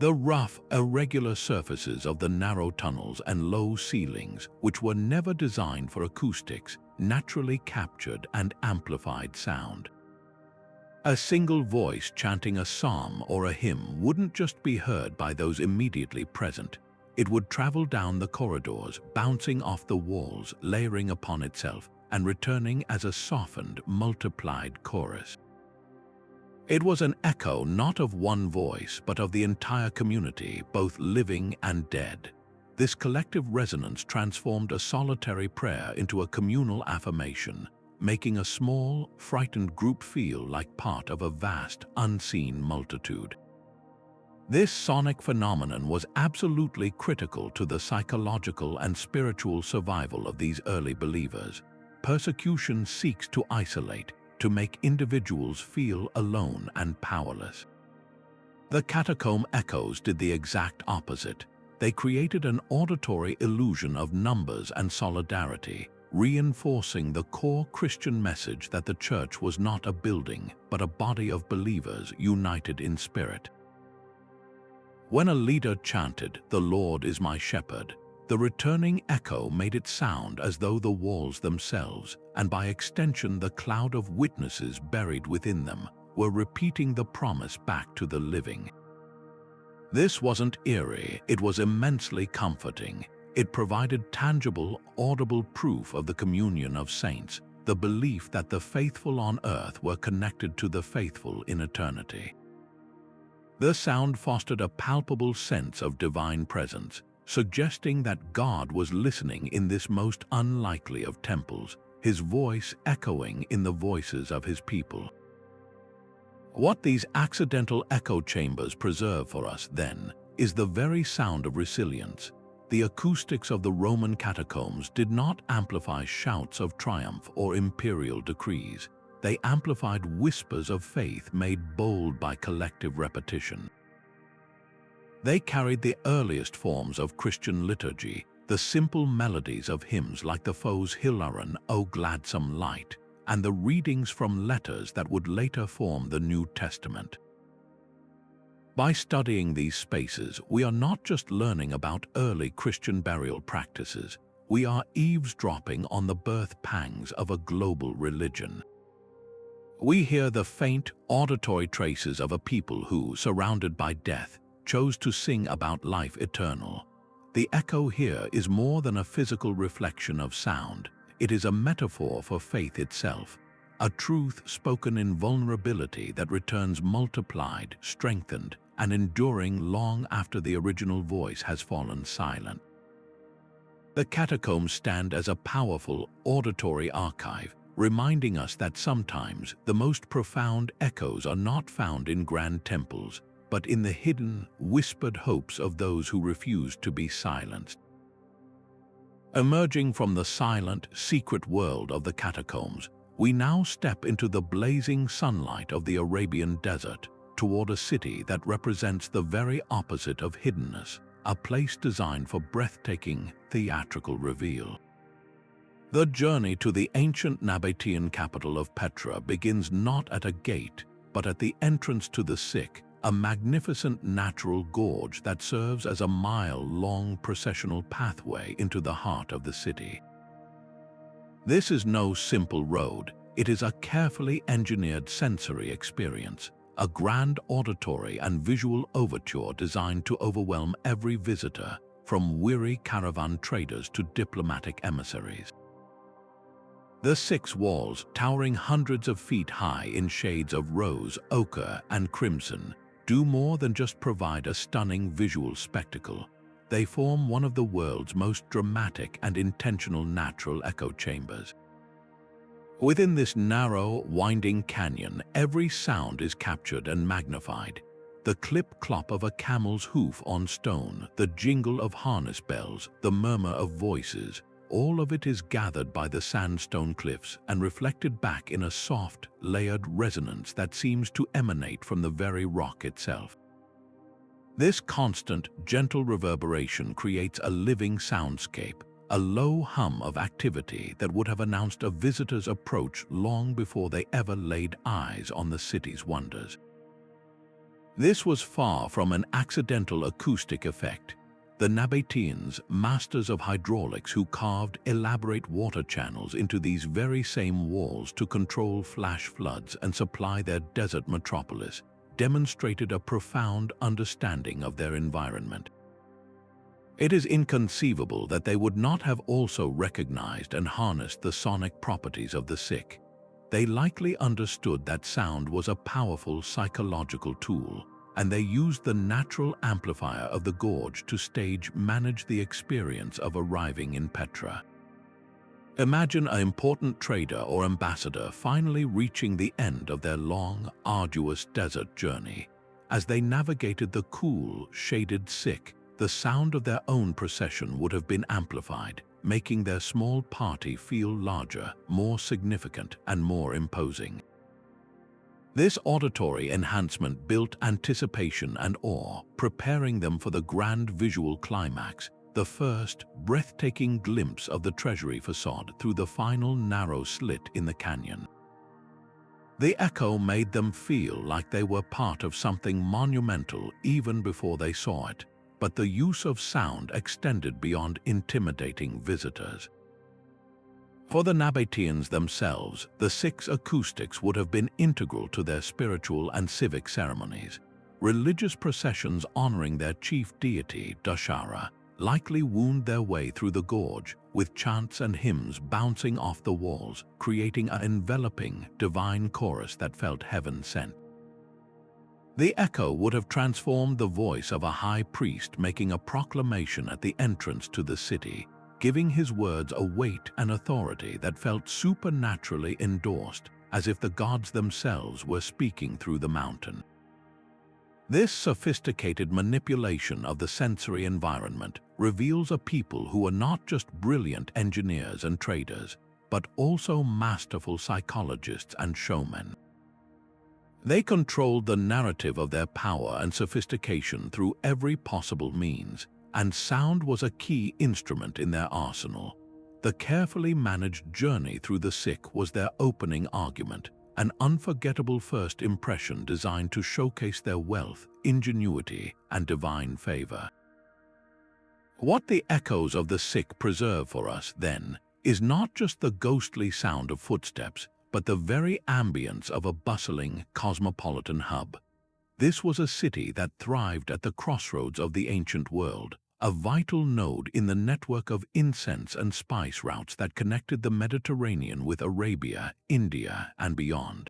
The rough, irregular surfaces of the narrow tunnels and low ceilings, which were never designed for acoustics, naturally captured and amplified sound. A single voice chanting a psalm or a hymn wouldn't just be heard by those immediately present. It would travel down the corridors, bouncing off the walls, layering upon itself, and returning as a softened, multiplied chorus. It was an echo not of one voice, but of the entire community, both living and dead. This collective resonance transformed a solitary prayer into a communal affirmation, making a small, frightened group feel like part of a vast, unseen multitude. This sonic phenomenon was absolutely critical to the psychological and spiritual survival of these early believers. Persecution seeks to isolate, to make individuals feel alone and powerless. The catacomb echoes did the exact opposite. They created an auditory illusion of numbers and solidarity, reinforcing the core Christian message that the church was not a building, but a body of believers united in spirit. When a leader chanted, "The Lord is my shepherd," the returning echo made it sound as though the walls themselves, and by extension the cloud of witnesses buried within them, were repeating the promise back to the living. This wasn't eerie, it was immensely comforting. It provided tangible, audible proof of the communion of saints, the belief that the faithful on earth were connected to the faithful in eternity. The sound fostered a palpable sense of divine presence, suggesting that God was listening in this most unlikely of temples, his voice echoing in the voices of his people. What these accidental echo chambers preserve for us, then, is the very sound of resilience. The acoustics of the Roman catacombs did not amplify shouts of triumph or imperial decrees. They amplified whispers of faith made bold by collective repetition. They carried the earliest forms of Christian liturgy, the simple melodies of hymns like the Foes Hilaron, O Gladsome Light, and the readings from letters that would later form the New Testament. By studying these spaces, we are not just learning about early Christian burial practices, we are eavesdropping on the birth pangs of a global religion. We hear the faint, auditory traces of a people who, surrounded by death, chose to sing about life eternal. The echo here is more than a physical reflection of sound. It is a metaphor for faith itself, a truth spoken in vulnerability that returns multiplied, strengthened, and enduring long after the original voice has fallen silent. The catacombs stand as a powerful auditory archive, reminding us that sometimes the most profound echoes are not found in grand temples, but in the hidden, whispered hopes of those who refuse to be silenced. Emerging from the silent, secret world of the catacombs, we now step into the blazing sunlight of the Arabian desert, toward a city that represents the very opposite of hiddenness, a place designed for breathtaking, theatrical reveal. The journey to the ancient Nabatean capital of Petra begins not at a gate, but at the entrance to the Sick, a magnificent natural gorge that serves as a mile-long processional pathway into the heart of the city. This is no simple road. It is a carefully engineered sensory experience, a grand auditory and visual overture designed to overwhelm every visitor, from weary caravan traders to diplomatic emissaries. The six walls, towering hundreds of feet high in shades of rose, ochre, and crimson, do more than just provide a stunning visual spectacle. They form one of the world's most dramatic and intentional natural echo chambers. Within this narrow, winding canyon, every sound is captured and magnified. The clip-clop of a camel's hoof on stone, the jingle of harness bells, the murmur of voices, all of it is gathered by the sandstone cliffs and reflected back in a soft, layered resonance that seems to emanate from the very rock itself. This constant, gentle reverberation creates a living soundscape, a low hum of activity that would have announced a visitor's approach long before they ever laid eyes on the city's wonders. This was far from an accidental acoustic effect. The Nabateans, masters of hydraulics who carved elaborate water channels into these very same walls to control flash floods and supply their desert metropolis, demonstrated a profound understanding of their environment. It is inconceivable that they would not have also recognized and harnessed the sonic properties of the Sick. They likely understood that sound was a powerful psychological tool, and they used the natural amplifier of the gorge to manage the experience of arriving in Petra. Imagine an important trader or ambassador finally reaching the end of their long, arduous desert journey. As they navigated the cool, shaded Sick, the sound of their own procession would have been amplified, making their small party feel larger, more significant, and more imposing. This auditory enhancement built anticipation and awe, preparing them for the grand visual climax, the first, breathtaking glimpse of the treasury facade through the final narrow slit in the canyon. The echo made them feel like they were part of something monumental even before they saw it, but the use of sound extended beyond intimidating visitors. For the Nabateans themselves, the six acoustics would have been integral to their spiritual and civic ceremonies. Religious processions honoring their chief deity, Dashara, likely wound their way through the gorge, with chants and hymns bouncing off the walls, creating an enveloping, divine chorus that felt heaven-sent. The echo would have transformed the voice of a high priest making a proclamation at the entrance to the city, giving his words a weight and authority that felt supernaturally endorsed, as if the gods themselves were speaking through the mountain. This sophisticated manipulation of the sensory environment reveals a people who are not just brilliant engineers and traders, but also masterful psychologists and showmen. They controlled the narrative of their power and sophistication through every possible means, and sound was a key instrument in their arsenal. The carefully managed journey through the Sick was their opening argument, an unforgettable first impression designed to showcase their wealth, ingenuity, and divine favor. What the echoes of the Sick preserve for us, then, is not just the ghostly sound of footsteps, but the very ambience of a bustling, cosmopolitan hub. This was a city that thrived at the crossroads of the ancient world, a vital node in the network of incense and spice routes that connected the Mediterranean with Arabia, India, and beyond.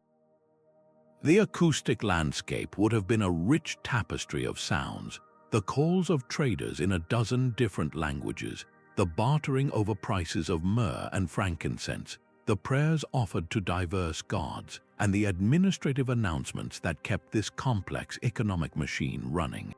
The acoustic landscape would have been a rich tapestry of sounds, the calls of traders in a dozen different languages, the bartering over prices of myrrh and frankincense, the prayers offered to diverse gods, and the administrative announcements that kept this complex economic machine running.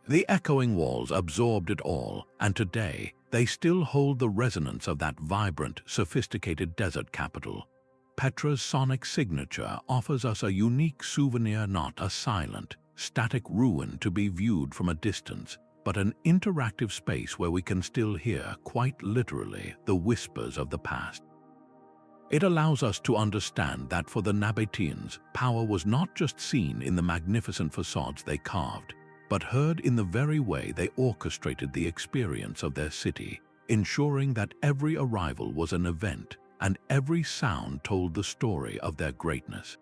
The echoing walls absorbed it all, and today they still hold the resonance of that vibrant, sophisticated desert capital. Petra's sonic signature offers us a unique souvenir, not a silent, static ruin to be viewed from a distance, but an interactive space where we can still hear, quite literally, the whispers of the past. It allows us to understand that for the Nabateans, power was not just seen in the magnificent facades they carved, but heard in the very way they orchestrated the experience of their city, ensuring that every arrival was an event and every sound told the story of their greatness.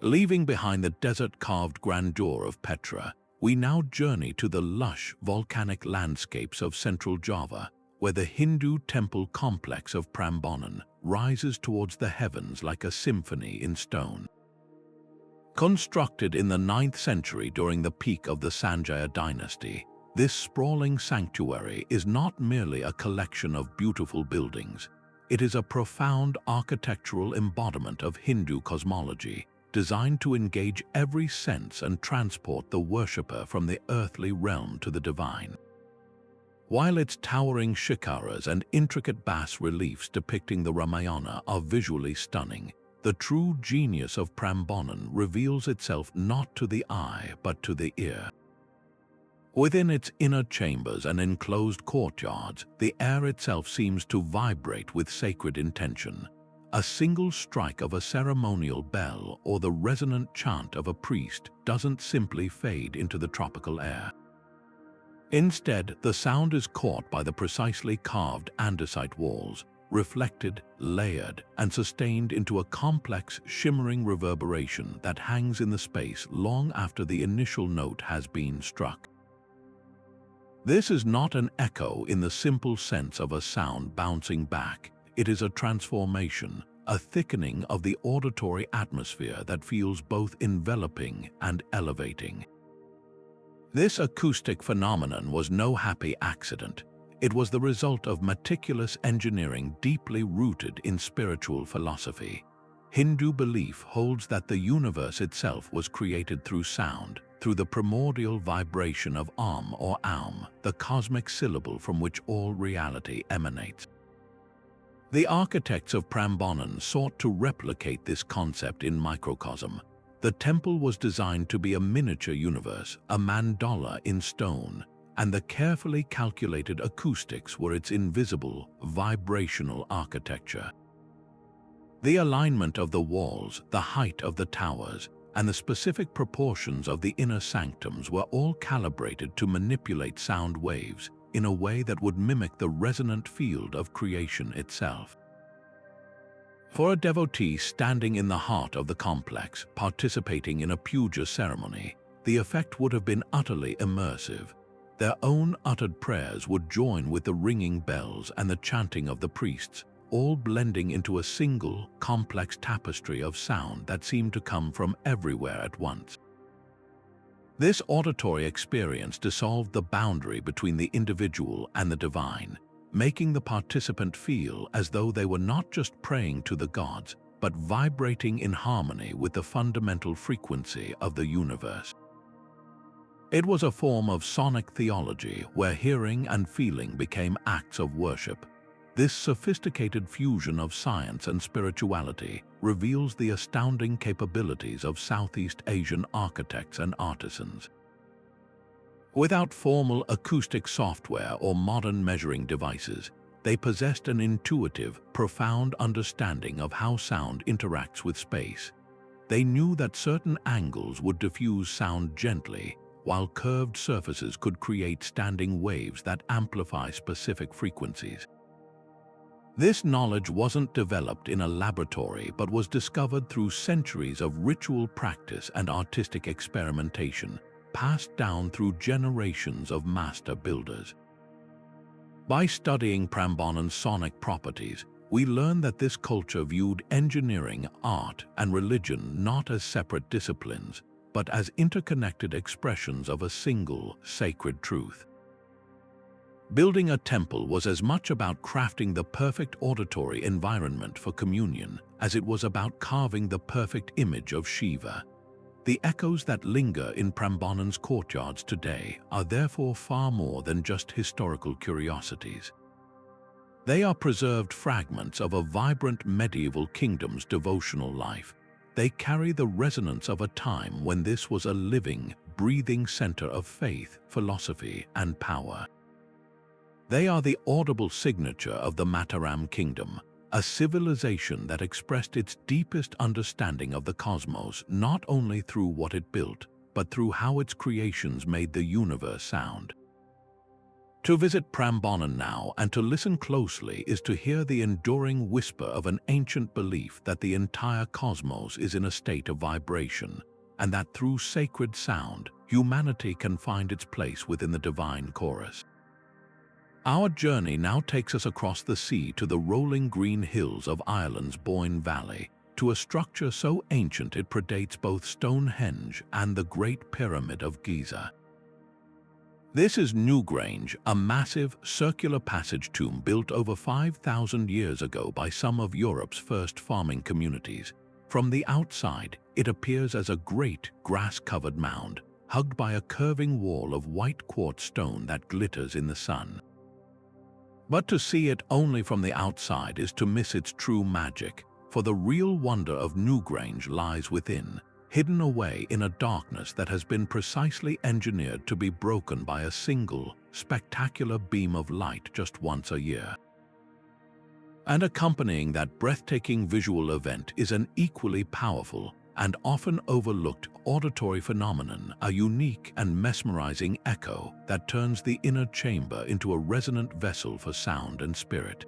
Leaving behind the desert-carved grandeur of Petra, we now journey to the lush, volcanic landscapes of central Java, where the Hindu temple complex of Prambanan rises towards the heavens like a symphony in stone. Constructed in the 9th century during the peak of the Sanjaya dynasty, this sprawling sanctuary is not merely a collection of beautiful buildings. It is a profound architectural embodiment of Hindu cosmology, designed to engage every sense and transport the worshipper from the earthly realm to the divine. While its towering shikaras and intricate bas-reliefs depicting the Ramayana are visually stunning, the true genius of Prambanan reveals itself not to the eye but to the ear. Within its inner chambers and enclosed courtyards, the air itself seems to vibrate with sacred intention. A single strike of a ceremonial bell or the resonant chant of a priest doesn't simply fade into the tropical air. Instead, the sound is caught by the precisely carved andesite walls, reflected, layered, and sustained into a complex, shimmering reverberation that hangs in the space long after the initial note has been struck. This is not an echo in the simple sense of a sound bouncing back. It is a transformation, a thickening of the auditory atmosphere that feels both enveloping and elevating. This acoustic phenomenon was no happy accident. It was the result of meticulous engineering deeply rooted in spiritual philosophy. Hindu belief holds that the universe itself was created through sound, through the primordial vibration of Om or Aum, the cosmic syllable from which all reality emanates. The architects of Prambanan sought to replicate this concept in microcosm. The temple was designed to be a miniature universe, a mandala in stone, and the carefully calculated acoustics were its invisible, vibrational architecture. The alignment of the walls, the height of the towers, and the specific proportions of the inner sanctums were all calibrated to manipulate sound waves in a way that would mimic the resonant field of creation itself. For a devotee standing in the heart of the complex, participating in a puja ceremony, the effect would have been utterly immersive. Their own uttered prayers would join with the ringing bells and the chanting of the priests, all blending into a single, complex tapestry of sound that seemed to come from everywhere at once. This auditory experience dissolved the boundary between the individual and the divine, making the participant feel as though they were not just praying to the gods, but vibrating in harmony with the fundamental frequency of the universe. It was a form of sonic theology where hearing and feeling became acts of worship. This sophisticated fusion of science and spirituality reveals the astounding capabilities of Southeast Asian architects and artisans. Without formal acoustic software or modern measuring devices, they possessed an intuitive, profound understanding of how sound interacts with space. They knew that certain angles would diffuse sound gently, while curved surfaces could create standing waves that amplify specific frequencies. This knowledge wasn't developed in a laboratory but was discovered through centuries of ritual practice and artistic experimentation, passed down through generations of master builders. By studying Prambanan's sonic properties, we learn that this culture viewed engineering, art, and religion not as separate disciplines, but as interconnected expressions of a single, sacred truth. Building a temple was as much about crafting the perfect auditory environment for communion as it was about carving the perfect image of Shiva. The echoes that linger in Prambanan's courtyards today are therefore far more than just historical curiosities. They are preserved fragments of a vibrant medieval kingdom's devotional life. They carry the resonance of a time when this was a living, breathing center of faith, philosophy, and power. They are the audible signature of the Mataram kingdom, a civilization that expressed its deepest understanding of the cosmos not only through what it built, but through how its creations made the universe sound. To visit Prambanan now and to listen closely is to hear the enduring whisper of an ancient belief that the entire cosmos is in a state of vibration, and that through sacred sound, humanity can find its place within the divine chorus. Our journey now takes us across the sea to the rolling green hills of Ireland's Boyne Valley, to a structure so ancient it predates both Stonehenge and the Great Pyramid of Giza. This is Newgrange, a massive, circular passage tomb built over 5,000 years ago by some of Europe's first farming communities. From the outside, it appears as a great, grass-covered mound, hugged by a curving wall of white quartz stone that glitters in the sun. But to see it only from the outside is to miss its true magic, for the real wonder of Newgrange lies within, hidden away in a darkness that has been precisely engineered to be broken by a single, spectacular beam of light just once a year. And accompanying that breathtaking visual event is an equally powerful and often overlooked auditory phenomenon, a unique and mesmerizing echo that turns the inner chamber into a resonant vessel for sound and spirit.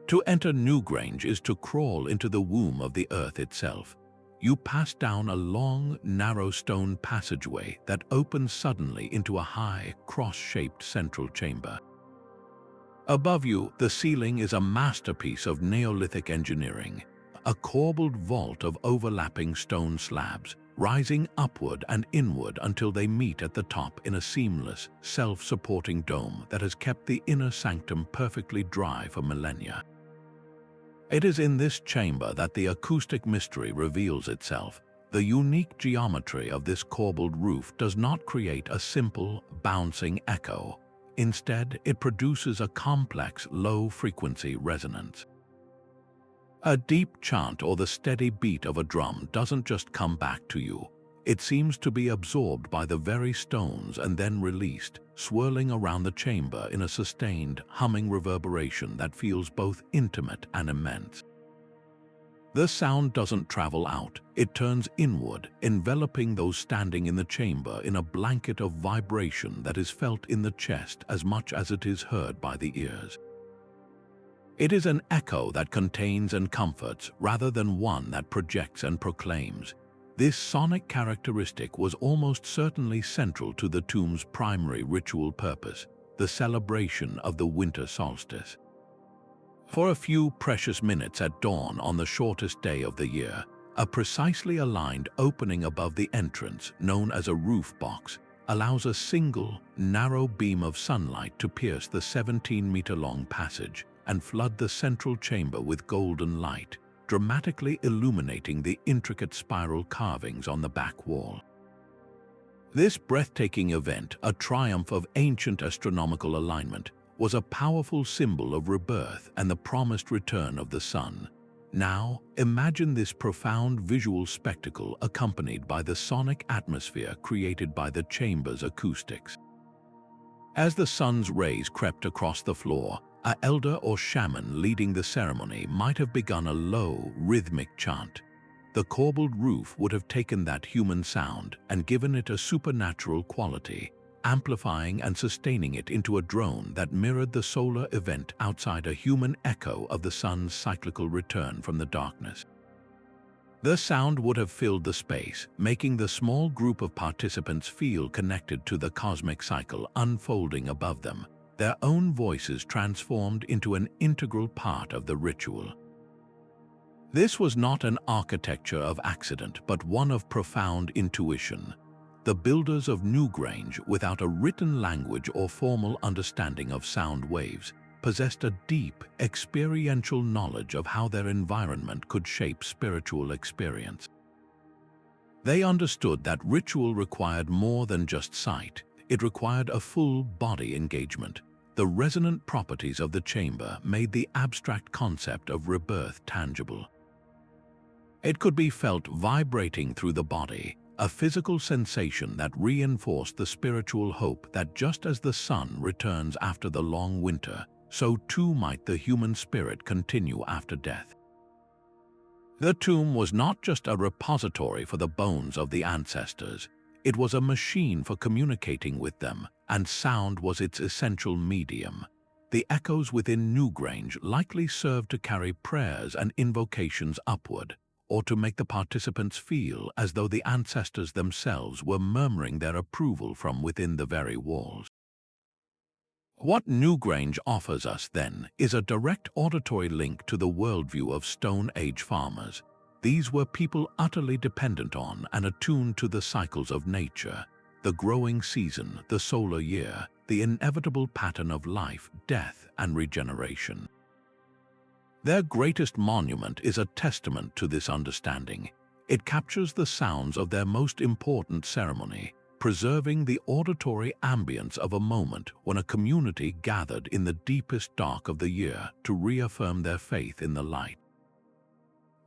To enter Newgrange is to crawl into the womb of the earth itself. You pass down a long, narrow stone passageway that opens suddenly into a high, cross-shaped central chamber. Above you, the ceiling is a masterpiece of Neolithic engineering, a corbelled vault of overlapping stone slabs, rising upward and inward until they meet at the top in a seamless, self-supporting dome that has kept the inner sanctum perfectly dry for millennia. It is in this chamber that the acoustic mystery reveals itself. The unique geometry of this corbelled roof does not create a simple, bouncing echo. Instead, it produces a complex, low-frequency resonance. A deep chant or the steady beat of a drum doesn't just come back to you. It seems to be absorbed by the very stones and then released, swirling around the chamber in a sustained, humming reverberation that feels both intimate and immense. The sound doesn't travel out, it turns inward, enveloping those standing in the chamber in a blanket of vibration that is felt in the chest as much as it is heard by the ears. It is an echo that contains and comforts rather than one that projects and proclaims. This sonic characteristic was almost certainly central to the tomb's primary ritual purpose, the celebration of the winter solstice. For a few precious minutes at dawn on the shortest day of the year, a precisely aligned opening above the entrance, known as a roof box, allows a single, narrow beam of sunlight to pierce the 17-meter-long passage and flood the central chamber with golden light, dramatically illuminating the intricate spiral carvings on the back wall. This breathtaking event, a triumph of ancient astronomical alignment, was a powerful symbol of rebirth and the promised return of the sun. Now, imagine this profound visual spectacle accompanied by the sonic atmosphere created by the chamber's acoustics. As the sun's rays crept across the floor, an elder or shaman leading the ceremony might have begun a low, rhythmic chant. The corbelled roof would have taken that human sound and given it a supernatural quality. amplifying and sustaining it into a drone that mirrored the solar event outside, a human echo of the sun's cyclical return from the darkness. The sound would have filled the space, making the small group of participants feel connected to the cosmic cycle unfolding above them, their own voices transformed into an integral part of the ritual. This was not an architecture of accident, but one of profound intuition. The builders of Newgrange, without a written language or formal understanding of sound waves, possessed a deep, experiential knowledge of how their environment could shape spiritual experience. They understood that ritual required more than just sight. It required a full body engagement. The resonant properties of the chamber made the abstract concept of rebirth tangible. It could be felt vibrating through the body, a physical sensation that reinforced the spiritual hope that just as the sun returns after the long winter, so too might the human spirit continue after death. The tomb was not just a repository for the bones of the ancestors. It was a machine for communicating with them, and sound was its essential medium. The echoes within Newgrange likely served to carry prayers and invocations upward, or to make the participants feel as though the ancestors themselves were murmuring their approval from within the very walls. What Newgrange offers us, then, is a direct auditory link to the worldview of Stone Age farmers. These were people utterly dependent on and attuned to the cycles of nature, the growing season, the solar year, the inevitable pattern of life, death, and regeneration. Their greatest monument is a testament to this understanding. It captures the sounds of their most important ceremony, preserving the auditory ambience of a moment when a community gathered in the deepest dark of the year to reaffirm their faith in the light.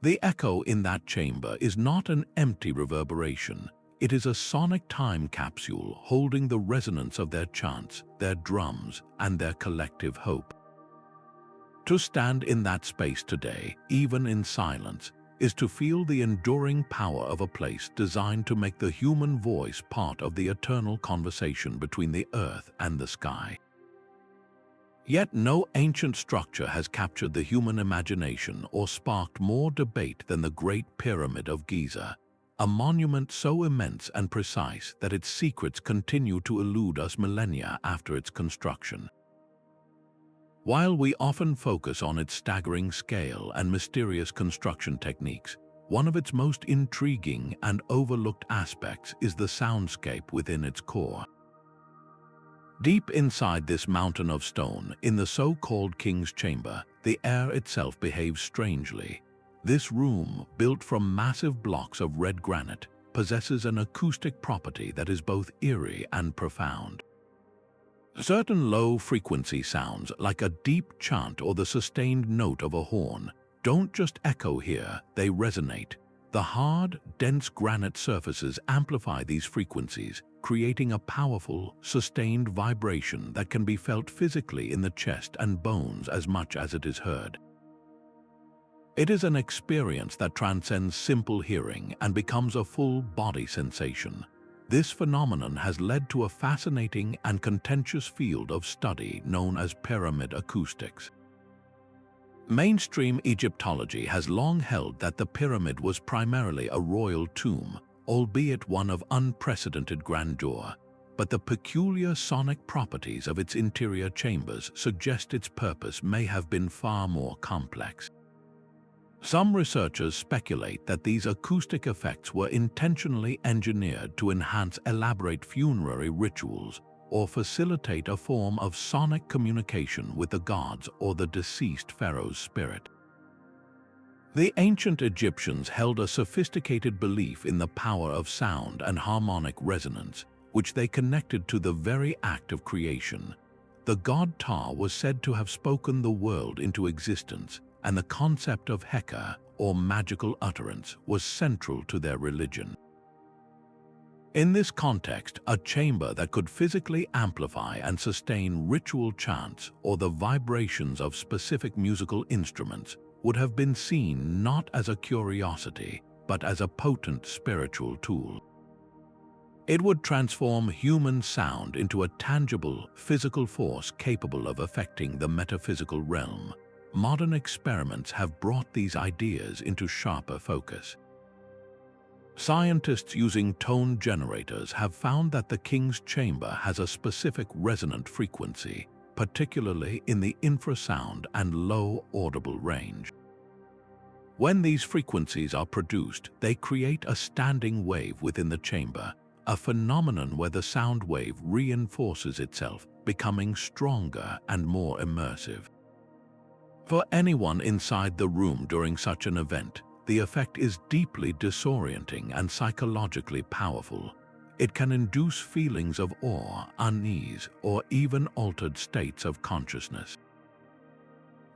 The echo in that chamber is not an empty reverberation. It is a sonic time capsule holding the resonance of their chants, their drums, and their collective hope. To stand in that space today, even in silence, is to feel the enduring power of a place designed to make the human voice part of the eternal conversation between the earth and the sky. Yet no ancient structure has captured the human imagination or sparked more debate than the Great Pyramid of Giza, a monument so immense and precise that its secrets continue to elude us millennia after its construction. While we often focus on its staggering scale and mysterious construction techniques, one of its most intriguing and overlooked aspects is the soundscape within its core. Deep inside this mountain of stone, in the so-called King's Chamber, the air itself behaves strangely. This room, built from massive blocks of red granite, possesses an acoustic property that is both eerie and profound. Certain low-frequency sounds, like a deep chant or the sustained note of a horn, don't just echo here, they resonate. The hard, dense granite surfaces amplify these frequencies, creating a powerful, sustained vibration that can be felt physically in the chest and bones as much as it is heard. It is an experience that transcends simple hearing and becomes a full-body sensation. This phenomenon has led to a fascinating and contentious field of study known as pyramid acoustics. Mainstream Egyptology has long held that the pyramid was primarily a royal tomb, albeit one of unprecedented grandeur, but the peculiar sonic properties of its interior chambers suggest its purpose may have been far more complex. Some researchers speculate that these acoustic effects were intentionally engineered to enhance elaborate funerary rituals or facilitate a form of sonic communication with the gods or the deceased pharaoh's spirit. The ancient Egyptians held a sophisticated belief in the power of sound and harmonic resonance, which they connected to the very act of creation. The god Ptah was said to have spoken the world into existence, and the concept of Heka, or magical utterance, was central to their religion. In this context, a chamber that could physically amplify and sustain ritual chants or the vibrations of specific musical instruments would have been seen not as a curiosity, but as a potent spiritual tool. It would transform human sound into a tangible, physical force capable of affecting the metaphysical realm. Modern experiments have brought these ideas into sharper focus. Scientists using tone generators have found that the king's chamber has a specific resonant frequency, particularly in the infrasound and low audible range. When these frequencies are produced, they create a standing wave within the chamber, a phenomenon where the sound wave reinforces itself, becoming stronger and more immersive. For anyone inside the room during such an event, the effect is deeply disorienting and psychologically powerful. It can induce feelings of awe, unease, or even altered states of consciousness.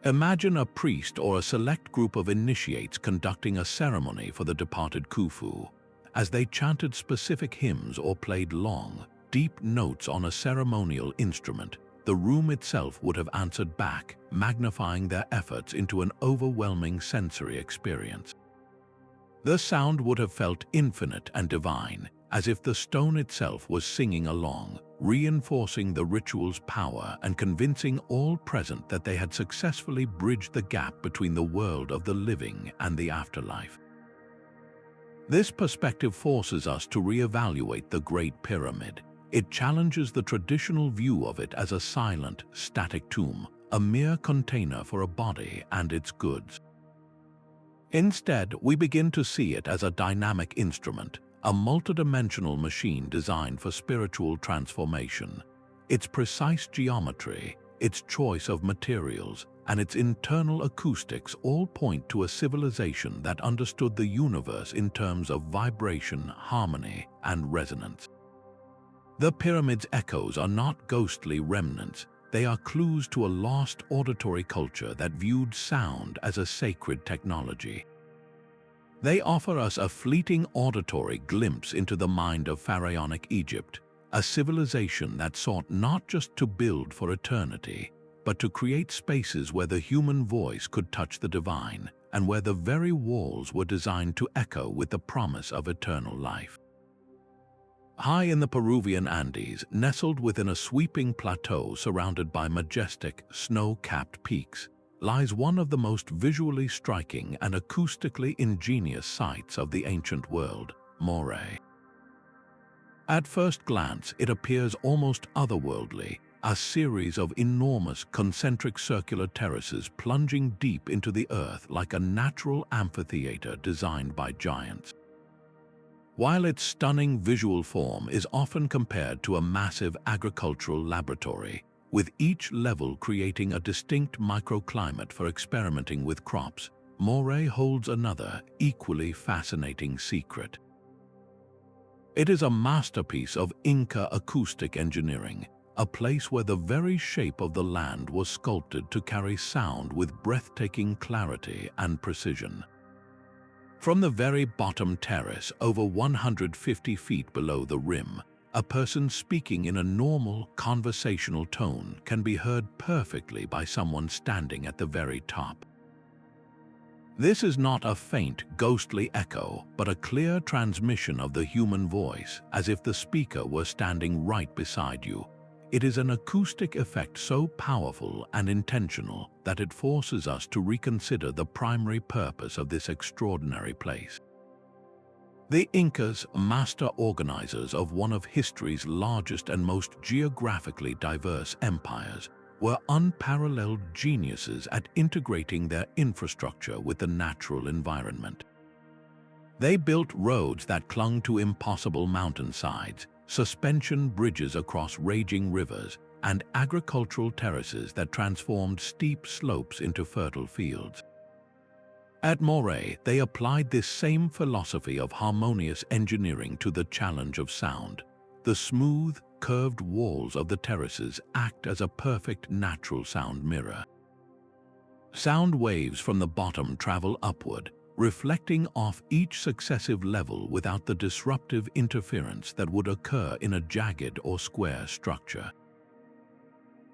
Imagine a priest or a select group of initiates conducting a ceremony for the departed Khufu. As they chanted specific hymns or played long, deep notes on a ceremonial instrument, the room itself would have answered back, magnifying their efforts into an overwhelming sensory experience. The sound would have felt infinite and divine, as if the stone itself was singing along, reinforcing the ritual's power and convincing all present that they had successfully bridged the gap between the world of the living and the afterlife. This perspective forces us to reevaluate the Great Pyramid. It challenges the traditional view of it as a silent, static tomb, a mere container for a body and its goods. Instead, we begin to see it as a dynamic instrument, a multidimensional machine designed for spiritual transformation. Its precise geometry, its choice of materials, and its internal acoustics all point to a civilization that understood the universe in terms of vibration, harmony, and resonance. The pyramid's echoes are not ghostly remnants. They are clues to a lost auditory culture that viewed sound as a sacred technology. They offer us a fleeting auditory glimpse into the mind of pharaonic Egypt, a civilization that sought not just to build for eternity, but to create spaces where the human voice could touch the divine, and where the very walls were designed to echo with the promise of eternal life. High in the Peruvian Andes, nestled within a sweeping plateau surrounded by majestic, snow-capped peaks, lies one of the most visually striking and acoustically ingenious sights of the ancient world, Moray. At first glance, it appears almost otherworldly, a series of enormous concentric circular terraces plunging deep into the earth like a natural amphitheater designed by giants. While its stunning visual form is often compared to a massive agricultural laboratory, with each level creating a distinct microclimate for experimenting with crops, Moray holds another, equally fascinating secret. It is a masterpiece of Inca acoustic engineering, a place where the very shape of the land was sculpted to carry sound with breathtaking clarity and precision. From the very bottom terrace, over 150 feet below the rim, a person speaking in a normal, conversational tone can be heard perfectly by someone standing at the very top. This is not a faint, ghostly echo, but a clear transmission of the human voice, as if the speaker were standing right beside you. It is an acoustic effect so powerful and intentional that it forces us to reconsider the primary purpose of this extraordinary place. The Incas, master organizers of one of history's largest and most geographically diverse empires, were unparalleled geniuses at integrating their infrastructure with the natural environment. They built roads that clung to impossible mountainsides, suspension bridges across raging rivers, and agricultural terraces that transformed steep slopes into fertile fields. At Moray, they applied this same philosophy of harmonious engineering to the challenge of sound. The smooth, curved walls of the terraces act as a perfect natural sound mirror. Sound waves from the bottom travel upward, reflecting off each successive level without the disruptive interference that would occur in a jagged or square structure.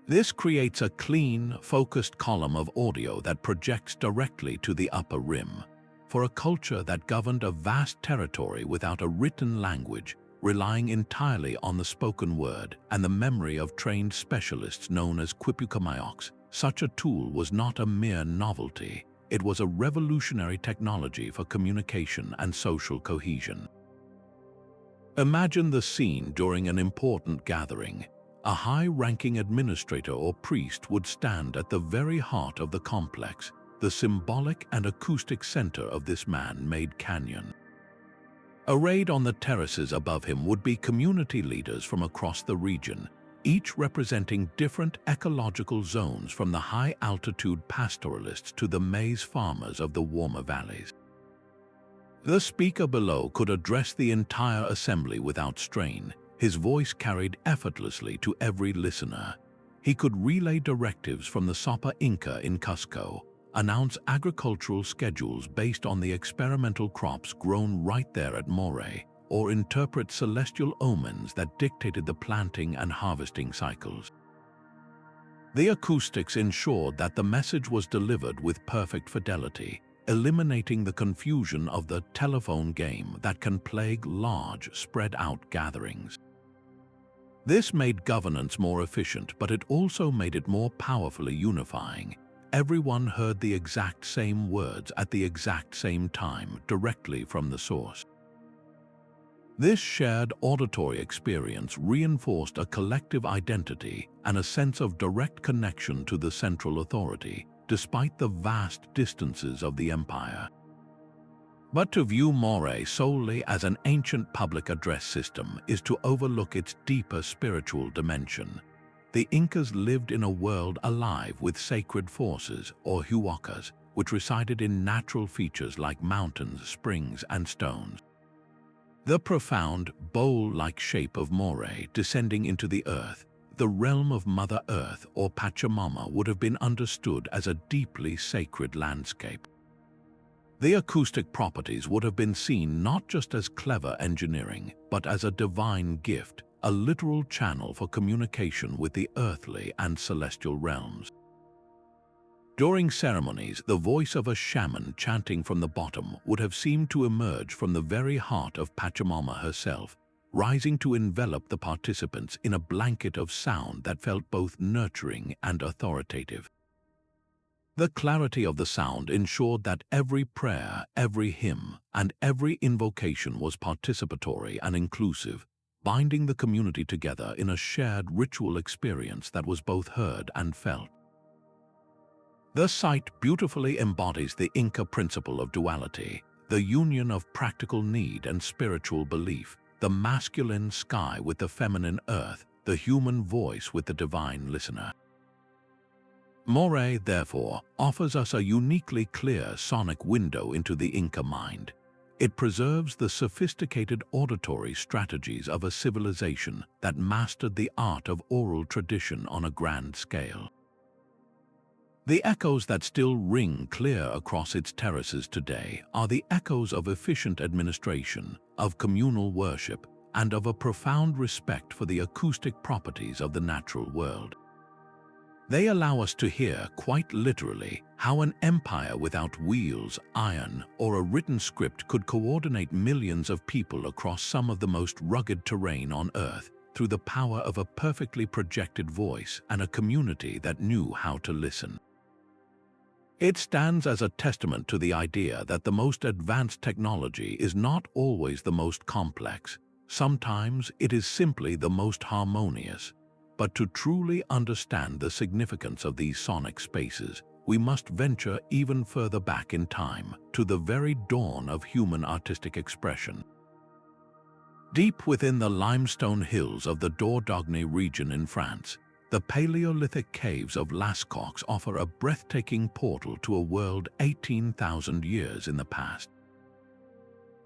This creates a clean, focused column of audio that projects directly to the upper rim. For a culture that governed a vast territory without a written language, relying entirely on the spoken word and the memory of trained specialists known as Kukulcan. Such a tool was not a mere novelty. It was a revolutionary technology for communication and social cohesion. Imagine the scene during an important gathering. A high-ranking administrator or priest would stand at the very heart of the complex, the symbolic and acoustic center of this man-made canyon. Arrayed on the terraces above him would be community leaders from across the region, each representing different ecological zones, from the high-altitude pastoralists to the maize farmers of the warmer valleys. The speaker below could address the entire assembly without strain. His voice carried effortlessly to every listener. He could relay directives from the Sopa Inca in Cusco, announce agricultural schedules based on the experimental crops grown right there at Moray, or interpret celestial omens that dictated the planting and harvesting cycles. The acoustics ensured that the message was delivered with perfect fidelity, eliminating the confusion of the telephone game that can plague large, spread-out gatherings. This made governance more efficient, but it also made it more powerfully unifying. Everyone heard the exact same words at the exact same time, directly from the source. This shared auditory experience reinforced a collective identity and a sense of direct connection to the central authority, despite the vast distances of the empire. But to view Moray solely as an ancient public address system is to overlook its deeper spiritual dimension. The Incas lived in a world alive with sacred forces, or huacas, which resided in natural features like mountains, springs, and stones. The profound, bowl-like shape of Moray descending into the earth, the realm of Mother Earth or Pachamama, would have been understood as a deeply sacred landscape. The acoustic properties would have been seen not just as clever engineering, but as a divine gift, a literal channel for communication with the earthly and celestial realms. During ceremonies, the voice of a shaman chanting from the bottom would have seemed to emerge from the very heart of Pachamama herself, rising to envelop the participants in a blanket of sound that felt both nurturing and authoritative. The clarity of the sound ensured that every prayer, every hymn, and every invocation was participatory and inclusive, binding the community together in a shared ritual experience that was both heard and felt. The site beautifully embodies the Inca principle of duality, the union of practical need and spiritual belief, the masculine sky with the feminine earth, the human voice with the divine listener. Moray, therefore, offers us a uniquely clear sonic window into the Inca mind. It preserves the sophisticated auditory strategies of a civilization that mastered the art of oral tradition on a grand scale. The echoes that still ring clear across its terraces today are the echoes of efficient administration, of communal worship, and of a profound respect for the acoustic properties of the natural world. They allow us to hear, quite literally, how an empire without wheels, iron, or a written script could coordinate millions of people across some of the most rugged terrain on Earth through the power of a perfectly projected voice and a community that knew how to listen. It stands as a testament to the idea that the most advanced technology is not always the most complex. Sometimes it is simply the most harmonious. But to truly understand the significance of these sonic spaces, we must venture even further back in time, to the very dawn of human artistic expression. Deep within the limestone hills of the Dordogne region in France, the Paleolithic caves of Lascaux offer a breathtaking portal to a world 18,000 years in the past.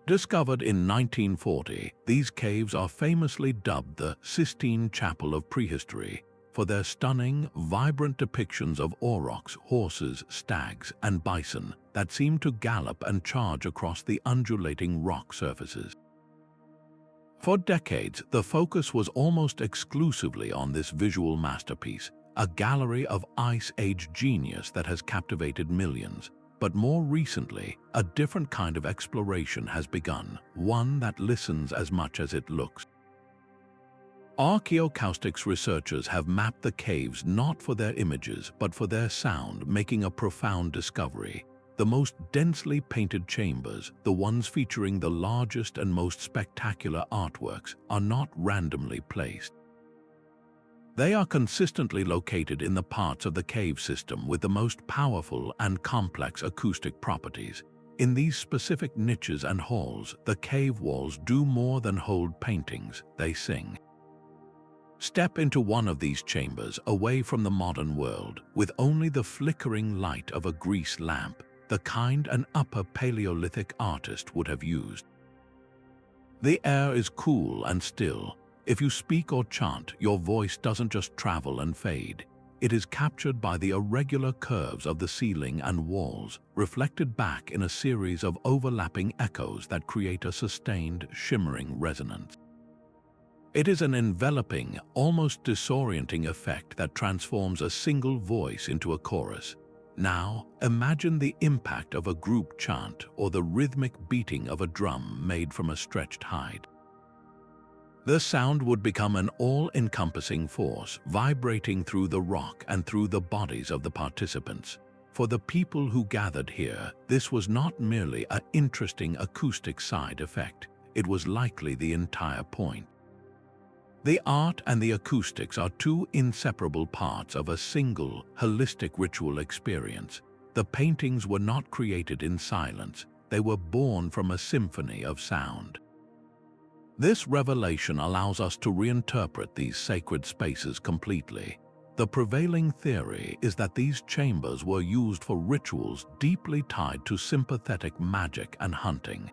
Discovered in 1940, these caves are famously dubbed the Sistine Chapel of Prehistory for their stunning, vibrant depictions of aurochs, horses, stags, and bison that seem to gallop and charge across the undulating rock surfaces. For decades, the focus was almost exclusively on this visual masterpiece, a gallery of Ice Age genius that has captivated millions. But more recently, a different kind of exploration has begun, one that listens as much as it looks. Archaeoacoustics researchers have mapped the caves not for their images, but for their sound, making a profound discovery. The most densely painted chambers, the ones featuring the largest and most spectacular artworks, are not randomly placed. They are consistently located in the parts of the cave system with the most powerful and complex acoustic properties. In these specific niches and halls, the cave walls do more than hold paintings, they sing. Step into one of these chambers away from the modern world, with only the flickering light of a grease lamp, the kind an upper Paleolithic artist would have used. The air is cool and still. If you speak or chant, your voice doesn't just travel and fade. It is captured by the irregular curves of the ceiling and walls, reflected back in a series of overlapping echoes that create a sustained, shimmering resonance. It is an enveloping, almost disorienting effect that transforms a single voice into a chorus. Now, imagine the impact of a group chant or the rhythmic beating of a drum made from a stretched hide. The sound would become an all-encompassing force, vibrating through the rock and through the bodies of the participants. For the people who gathered here, this was not merely an interesting acoustic side effect. It was likely the entire point. The art and the acoustics are two inseparable parts of a single, holistic ritual experience. The paintings were not created in silence. They were born from a symphony of sound. This revelation allows us to reinterpret these sacred spaces completely. The prevailing theory is that these chambers were used for rituals deeply tied to sympathetic magic and hunting.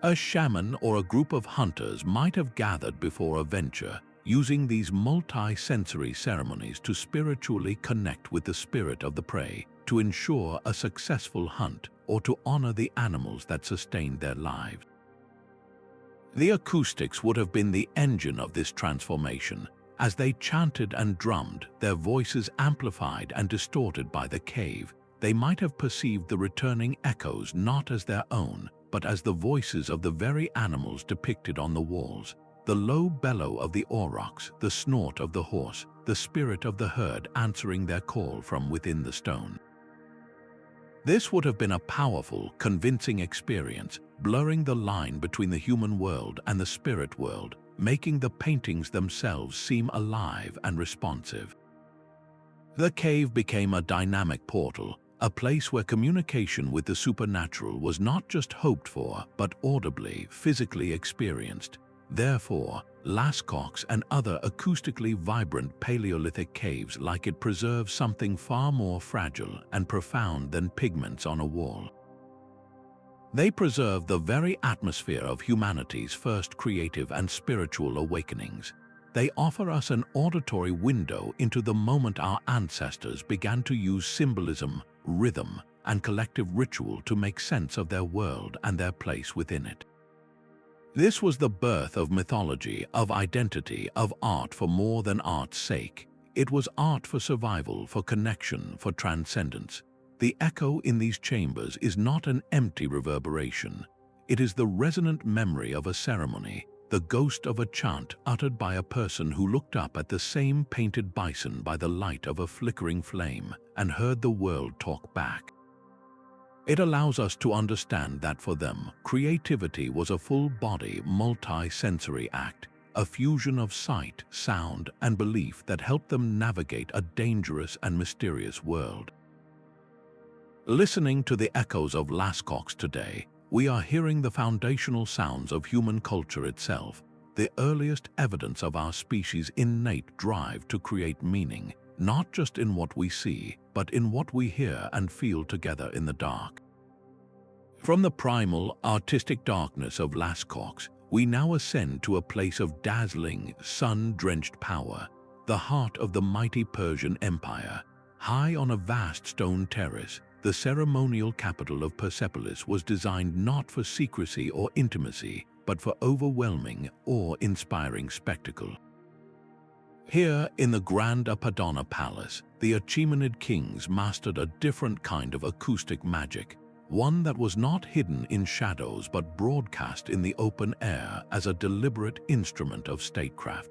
A shaman or a group of hunters might have gathered before a venture, using these multi-sensory ceremonies to spiritually connect with the spirit of the prey, to ensure a successful hunt, or to honor the animals that sustained their lives. The acoustics would have been the engine of this transformation. As they chanted and drummed, their voices amplified and distorted by the cave, they might have perceived the returning echoes not as their own, but as the voices of the very animals depicted on the walls. The low bellow of the aurochs, the snort of the horse, the spirit of the herd answering their call from within the stone. This would have been a powerful, convincing experience, blurring the line between the human world and the spirit world, making the paintings themselves seem alive and responsive. The cave became a dynamic portal, a place where communication with the supernatural was not just hoped for, but audibly, physically experienced. Therefore, Lascaux and other acoustically vibrant Paleolithic caves like it preserve something far more fragile and profound than pigments on a wall. They preserve the very atmosphere of humanity's first creative and spiritual awakenings. They offer us an auditory window into the moment our ancestors began to use symbolism, rhythm, and collective ritual to make sense of their world and their place within it. This was the birth of mythology, of identity, of art for more than art's sake. It was art for survival, for connection, for transcendence. The echo in these chambers is not an empty reverberation. It is the resonant memory of a ceremony, the ghost of a chant uttered by a person who looked up at the same painted bison by the light of a flickering flame and heard the world talk back. It allows us to understand that for them, creativity was a full-body, multi-sensory act, a fusion of sight, sound, and belief that helped them navigate a dangerous and mysterious world. Listening to the echoes of Lascaux today, we are hearing the foundational sounds of human culture itself, the earliest evidence of our species' innate drive to create meaning, not just in what we see, but in what we hear and feel together in the dark. From the primal, artistic darkness of Lascaux, we now ascend to a place of dazzling, sun-drenched power, the heart of the mighty Persian Empire. High on a vast stone terrace, the ceremonial capital of Persepolis was designed not for secrecy or intimacy, but for overwhelming, awe-inspiring spectacle. Here, in the Grand Apadana Palace, the Achaemenid kings mastered a different kind of acoustic magic, one that was not hidden in shadows but broadcast in the open air as a deliberate instrument of statecraft.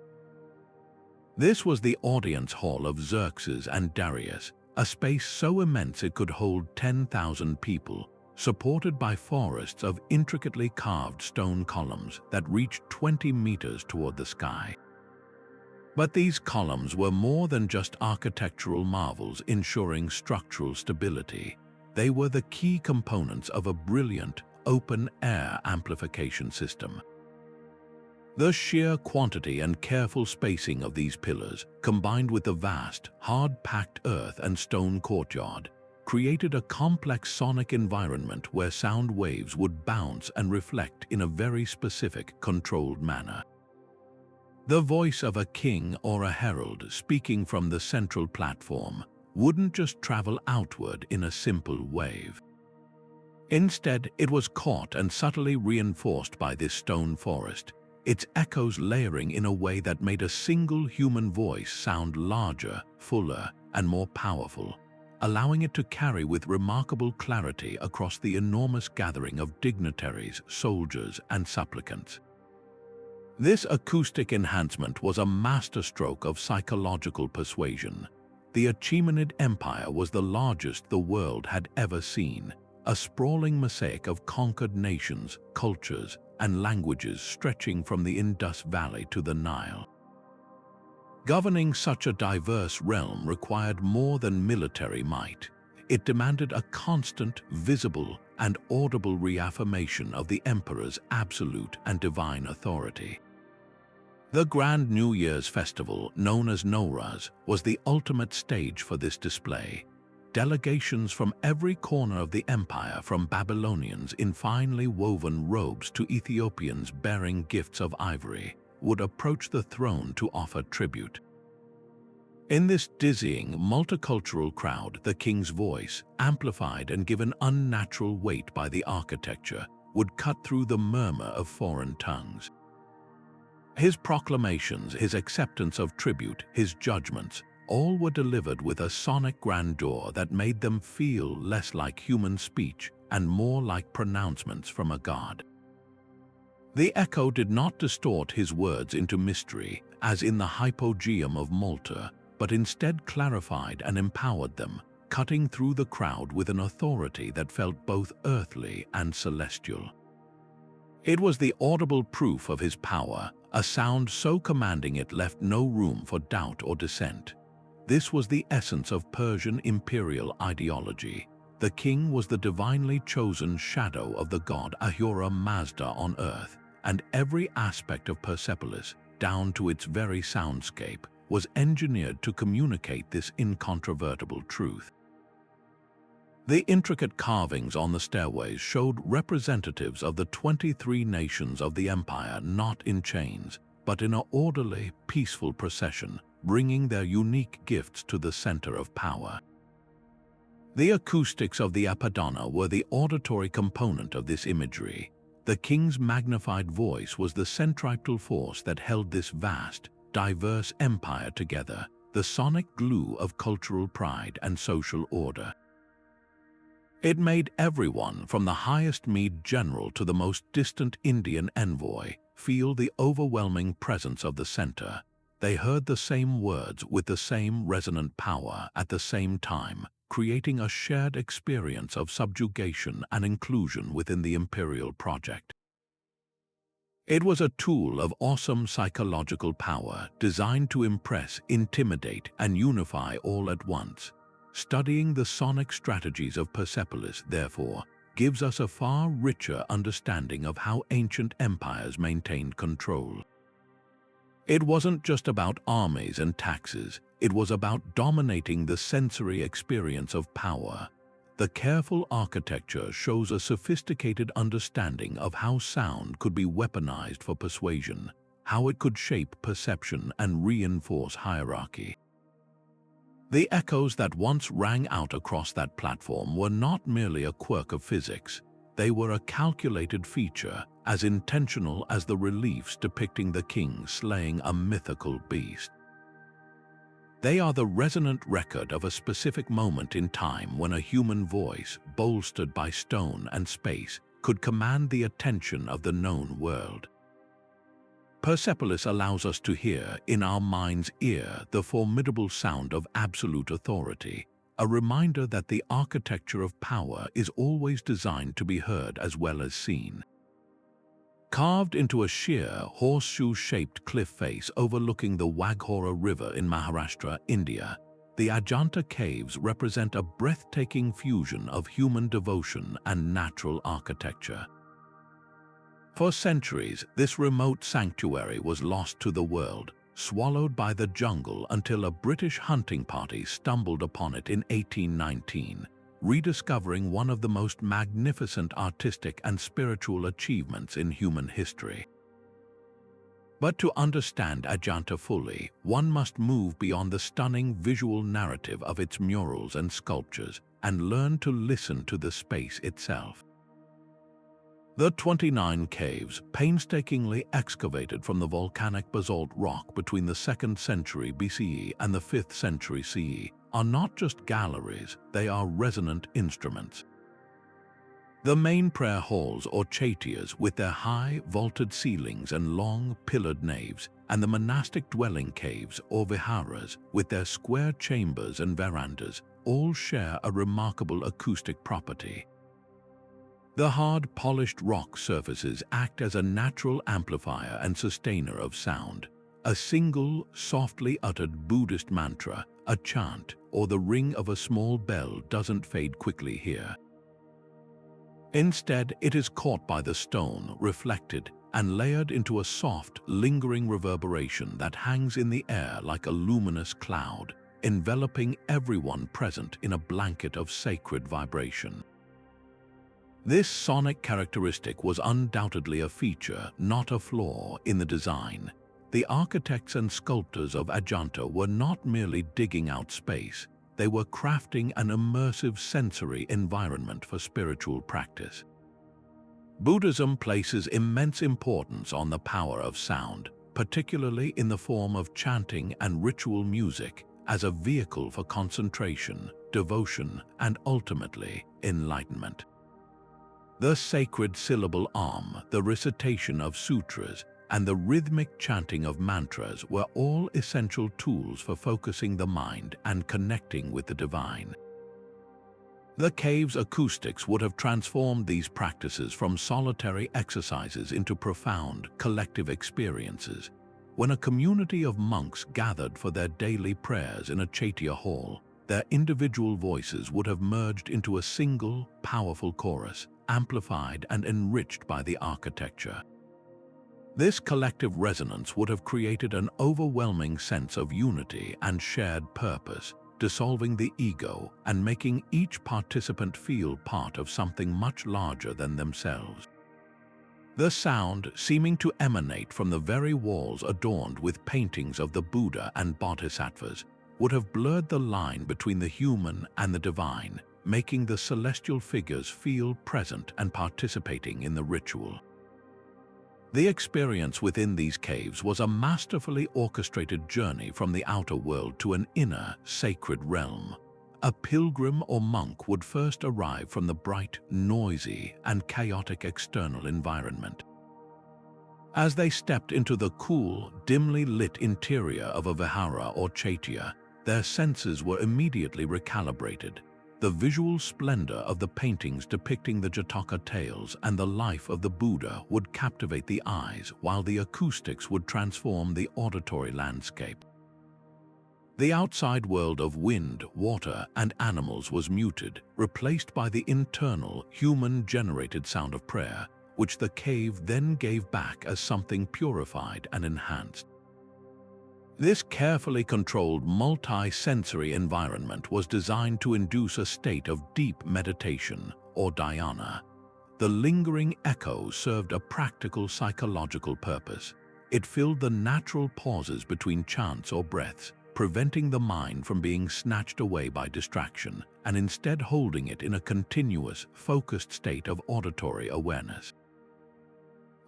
This was the audience hall of Xerxes and Darius, a space so immense it could hold 10,000 people, supported by forests of intricately carved stone columns that reached 20 meters toward the sky. But these columns were more than just architectural marvels ensuring structural stability. They were the key components of a brilliant, open-air amplification system. The sheer quantity and careful spacing of these pillars, combined with the vast, hard-packed earth and stone courtyard, created a complex sonic environment where sound waves would bounce and reflect in a very specific, controlled manner. The voice of a king or a herald speaking from the central platform wouldn't just travel outward in a simple wave. Instead, it was caught and subtly reinforced by this stone forest, its echoes layering in a way that made a single human voice sound larger, fuller, and more powerful, allowing it to carry with remarkable clarity across the enormous gathering of dignitaries, soldiers, and supplicants. This acoustic enhancement was a masterstroke of psychological persuasion. The Achaemenid Empire was the largest the world had ever seen, a sprawling mosaic of conquered nations, cultures, and languages stretching from the Indus Valley to the Nile. Governing such a diverse realm required more than military might. It demanded a constant, visible, and audible reaffirmation of the emperor's absolute and divine authority. The Grand New Year's festival, known as Nowruz, was the ultimate stage for this display. Delegations from every corner of the empire, from Babylonians in finely woven robes to Ethiopians bearing gifts of ivory, would approach the throne to offer tribute. In this dizzying, multicultural crowd, the king's voice, amplified and given unnatural weight by the architecture, would cut through the murmur of foreign tongues. His proclamations, his acceptance of tribute, his judgments, all were delivered with a sonic grandeur that made them feel less like human speech and more like pronouncements from a god. The echo did not distort his words into mystery, as in the Hypogeum of Malta, but instead clarified and empowered them, cutting through the crowd with an authority that felt both earthly and celestial. It was the audible proof of his power, a sound so commanding it left no room for doubt or dissent. This was the essence of Persian imperial ideology. The king was the divinely chosen shadow of the god Ahura Mazda on earth, and every aspect of Persepolis, down to its very soundscape, was engineered to communicate this incontrovertible truth. The intricate carvings on the stairways showed representatives of the 23 nations of the empire not in chains, but in an orderly, peaceful procession, bringing their unique gifts to the center of power. The acoustics of the Apadana were the auditory component of this imagery. The king's magnified voice was the centripetal force that held this vast, diverse empire together, the sonic glue of cultural pride and social order. It made everyone, from the highest Mede general to the most distant Indian envoy, feel the overwhelming presence of the center. They heard the same words with the same resonant power at the same time, creating a shared experience of subjugation and inclusion within the imperial project. It was a tool of awesome psychological power designed to impress, intimidate, and unify all at once. Studying the sonic strategies of Persepolis, therefore, gives us a far richer understanding of how ancient empires maintained control. It wasn't just about armies and taxes, it was about dominating the sensory experience of power. The careful architecture shows a sophisticated understanding of how sound could be weaponized for persuasion, how it could shape perception and reinforce hierarchy. The echoes that once rang out across that platform were not merely a quirk of physics. They were a calculated feature, as intentional as the reliefs depicting the king slaying a mythical beast. They are the resonant record of a specific moment in time when a human voice, bolstered by stone and space, could command the attention of the known world. Persepolis allows us to hear, in our mind's ear, the formidable sound of absolute authority, a reminder that the architecture of power is always designed to be heard as well as seen. Carved into a sheer, horseshoe-shaped cliff face overlooking the Waghora River in Maharashtra, India, the Ajanta caves represent a breathtaking fusion of human devotion and natural architecture. For centuries, this remote sanctuary was lost to the world, swallowed by the jungle until a British hunting party stumbled upon it in 1819, rediscovering one of the most magnificent artistic and spiritual achievements in human history. But to understand Ajanta fully, one must move beyond the stunning visual narrative of its murals and sculptures and learn to listen to the space itself. The 29 caves, painstakingly excavated from the volcanic basalt rock between the 2nd century BCE and the 5th century CE, are not just galleries, they are resonant instruments. The main prayer halls or chaityas with their high, vaulted ceilings and long, pillared naves, and the monastic dwelling caves or viharas with their square chambers and verandas, all share a remarkable acoustic property. The hard, polished rock surfaces act as a natural amplifier and sustainer of sound. A single, softly uttered Buddhist mantra, a chant, or the ring of a small bell doesn't fade quickly here. Instead, it is caught by the stone, reflected, and layered into a soft, lingering reverberation that hangs in the air like a luminous cloud, enveloping everyone present in a blanket of sacred vibration. This sonic characteristic was undoubtedly a feature, not a flaw, in the design. The architects and sculptors of Ajanta were not merely digging out space, they were crafting an immersive sensory environment for spiritual practice. Buddhism places immense importance on the power of sound, particularly in the form of chanting and ritual music, as a vehicle for concentration, devotion, and ultimately, enlightenment. The sacred syllable Om, the recitation of sutras, and the rhythmic chanting of mantras were all essential tools for focusing the mind and connecting with the divine. The cave's acoustics would have transformed these practices from solitary exercises into profound, collective experiences. When a community of monks gathered for their daily prayers in a chaitya hall, their individual voices would have merged into a single, powerful chorus, amplified and enriched by the architecture. This collective resonance would have created an overwhelming sense of unity and shared purpose, dissolving the ego and making each participant feel part of something much larger than themselves. The sound, seeming to emanate from the very walls adorned with paintings of the Buddha and Bodhisattvas, would have blurred the line between the human and the divine, making the celestial figures feel present and participating in the ritual. The experience within these caves was a masterfully orchestrated journey from the outer world to an inner, sacred realm. A pilgrim or monk would first arrive from the bright, noisy, and chaotic external environment. As they stepped into the cool, dimly lit interior of a vihara or chaitya, their senses were immediately recalibrated. The visual splendor of the paintings depicting the Jataka tales and the life of the Buddha would captivate the eyes, while the acoustics would transform the auditory landscape. The outside world of wind, water, and animals was muted, replaced by the internal, human-generated sound of prayer, which the cave then gave back as something purified and enhanced. This carefully controlled multi-sensory environment was designed to induce a state of deep meditation, or dhyana. The lingering echo served a practical psychological purpose. It filled the natural pauses between chants or breaths, preventing the mind from being snatched away by distraction, and instead holding it in a continuous, focused state of auditory awareness.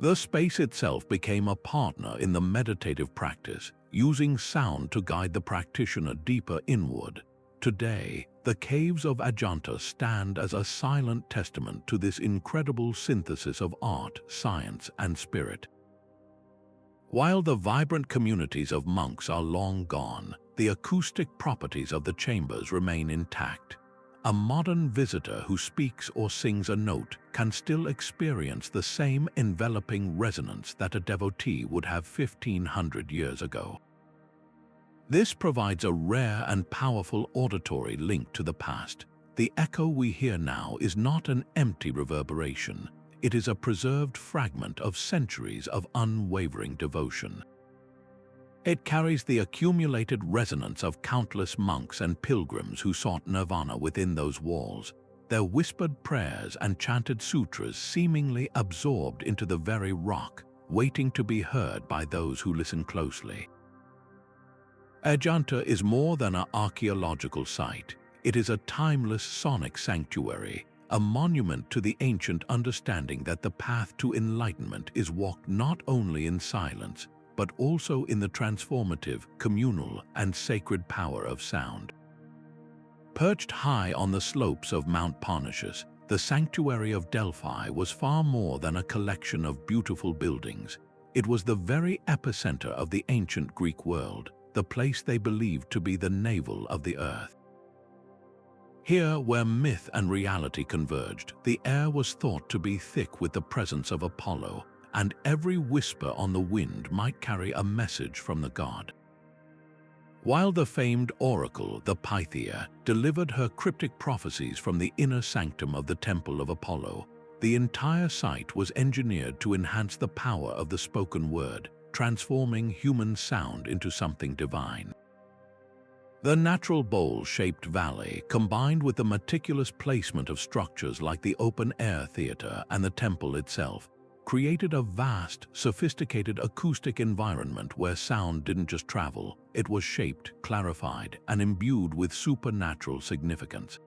The space itself became a partner in the meditative practice, using sound to guide the practitioner deeper inward. Today, the caves of Ajanta stand as a silent testament to this incredible synthesis of art, science, and spirit. While the vibrant communities of monks are long gone, the acoustic properties of the chambers remain intact. A modern visitor who speaks or sings a note can still experience the same enveloping resonance that a devotee would have 1500 years ago. This provides a rare and powerful auditory link to the past. The echo we hear now is not an empty reverberation. It is a preserved fragment of centuries of unwavering devotion. It carries the accumulated resonance of countless monks and pilgrims who sought nirvana within those walls, their whispered prayers and chanted sutras seemingly absorbed into the very rock, waiting to be heard by those who listen closely. Ajanta is more than an archaeological site. It is a timeless sonic sanctuary, a monument to the ancient understanding that the path to enlightenment is walked not only in silence, but also in the transformative, communal, and sacred power of sound. Perched high on the slopes of Mount Parnassus, the sanctuary of Delphi was far more than a collection of beautiful buildings. It was the very epicenter of the ancient Greek world, the place they believed to be the navel of the earth. Here, where myth and reality converged, the air was thought to be thick with the presence of Apollo, and every whisper on the wind might carry a message from the god. While the famed oracle, the Pythia, delivered her cryptic prophecies from the inner sanctum of the Temple of Apollo, the entire site was engineered to enhance the power of the spoken word, transforming human sound into something divine. The natural bowl-shaped valley, combined with the meticulous placement of structures like the open-air theater and the temple itself, created a vast, sophisticated acoustic environment where sound didn't just travel, it was shaped, clarified, and imbued with supernatural significance.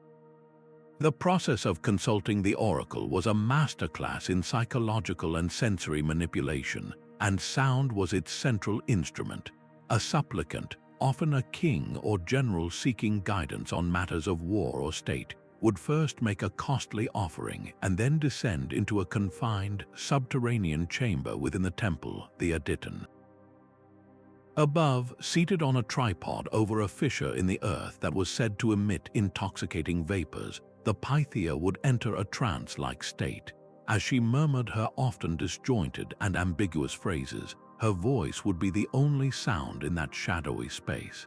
The process of consulting the oracle was a masterclass in psychological and sensory manipulation, and sound was its central instrument. A supplicant, often a king or general seeking guidance on matters of war or state, would first make a costly offering and then descend into a confined, subterranean chamber within the temple, the Aditon. Above, seated on a tripod over a fissure in the earth that was said to emit intoxicating vapors, the Pythia would enter a trance-like state. As she murmured her often disjointed and ambiguous phrases, her voice would be the only sound in that shadowy space.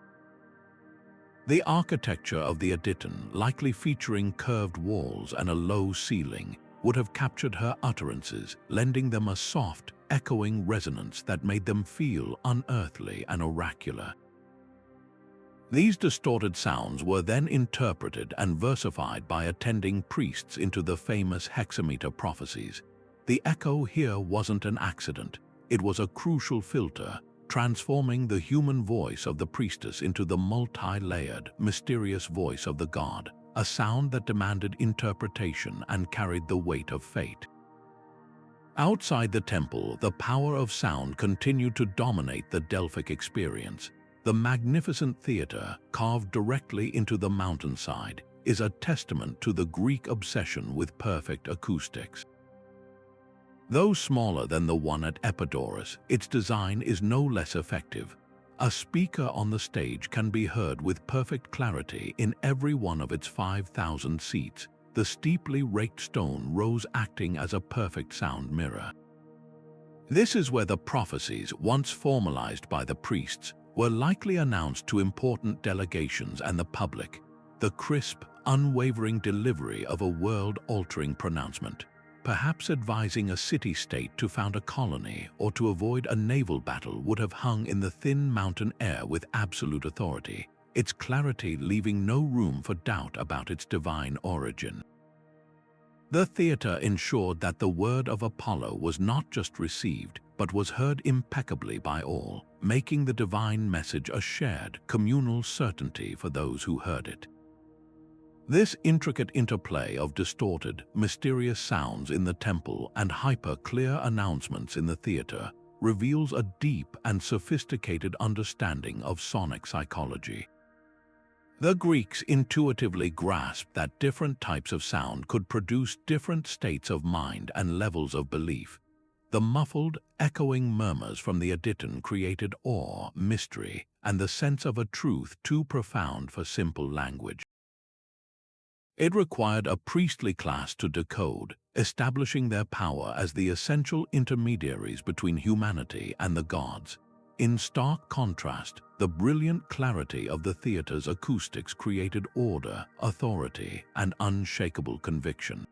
The architecture of the Aditon, likely featuring curved walls and a low ceiling, would have captured her utterances, lending them a soft, echoing resonance that made them feel unearthly and oracular. These distorted sounds were then interpreted and versified by attending priests into the famous hexameter prophecies. The echo here wasn't an accident. It was a crucial filter, transforming the human voice of the priestess into the multi-layered, mysterious voice of the god, a sound that demanded interpretation and carried the weight of fate. Outside the temple, the power of sound continued to dominate the Delphic experience. The magnificent theater, carved directly into the mountainside, is a testament to the Greek obsession with perfect acoustics. Though smaller than the one at Epidaurus, its design is no less effective. A speaker on the stage can be heard with perfect clarity in every one of its 5,000 seats, the steeply raked stone rows acting as a perfect sound mirror. This is where the prophecies, once formalized by the priests, were likely announced to important delegations and the public, the crisp, unwavering delivery of a world-altering pronouncement. Perhaps advising a city-state to found a colony or to avoid a naval battle would have hung in the thin mountain air with absolute authority, its clarity leaving no room for doubt about its divine origin. The theater ensured that the word of Apollo was not just received, but was heard impeccably by all, making the divine message a shared, communal certainty for those who heard it. This intricate interplay of distorted, mysterious sounds in the temple and hyper-clear announcements in the theater reveals a deep and sophisticated understanding of sonic psychology. The Greeks intuitively grasped that different types of sound could produce different states of mind and levels of belief. The muffled, echoing murmurs from the Aditon created awe, mystery, and the sense of a truth too profound for simple language. It required a priestly class to decode, establishing their power as the essential intermediaries between humanity and the gods. In stark contrast, the brilliant clarity of the theater's acoustics created order, authority, and unshakable conviction.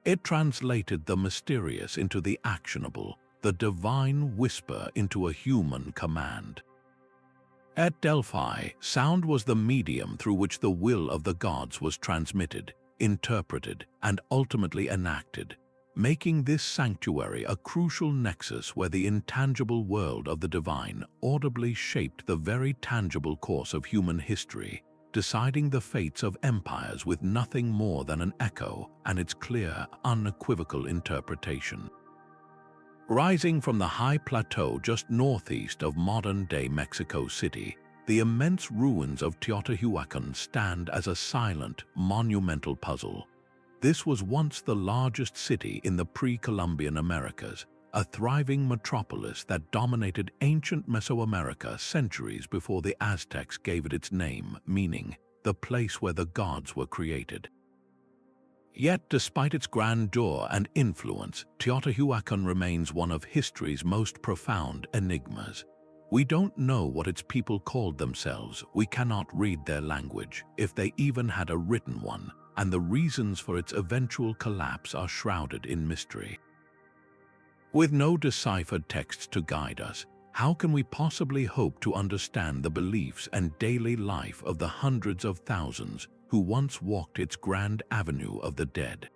It translated the mysterious into the actionable, the divine whisper into a human command. At Delphi, sound was the medium through which the will of the gods was transmitted, interpreted, and ultimately enacted, making this sanctuary a crucial nexus where the intangible world of the divine audibly shaped the very tangible course of human history, deciding the fates of empires with nothing more than an echo and its clear, unequivocal interpretation. Rising from the high plateau just northeast of modern-day Mexico City, the immense ruins of Teotihuacan stand as a silent, monumental puzzle. This was once the largest city in the pre-Columbian Americas, a thriving metropolis that dominated ancient Mesoamerica centuries before the Aztecs gave it its name, meaning the place where the gods were created. Yet, despite its grandeur and influence, Teotihuacan remains one of history's most profound enigmas. We don't know what its people called themselves, we cannot read their language, if they even had a written one, and the reasons for its eventual collapse are shrouded in mystery. With no deciphered texts to guide us, how can we possibly hope to understand the beliefs and daily life of the hundreds of thousands who once walked its grand avenue of the dead?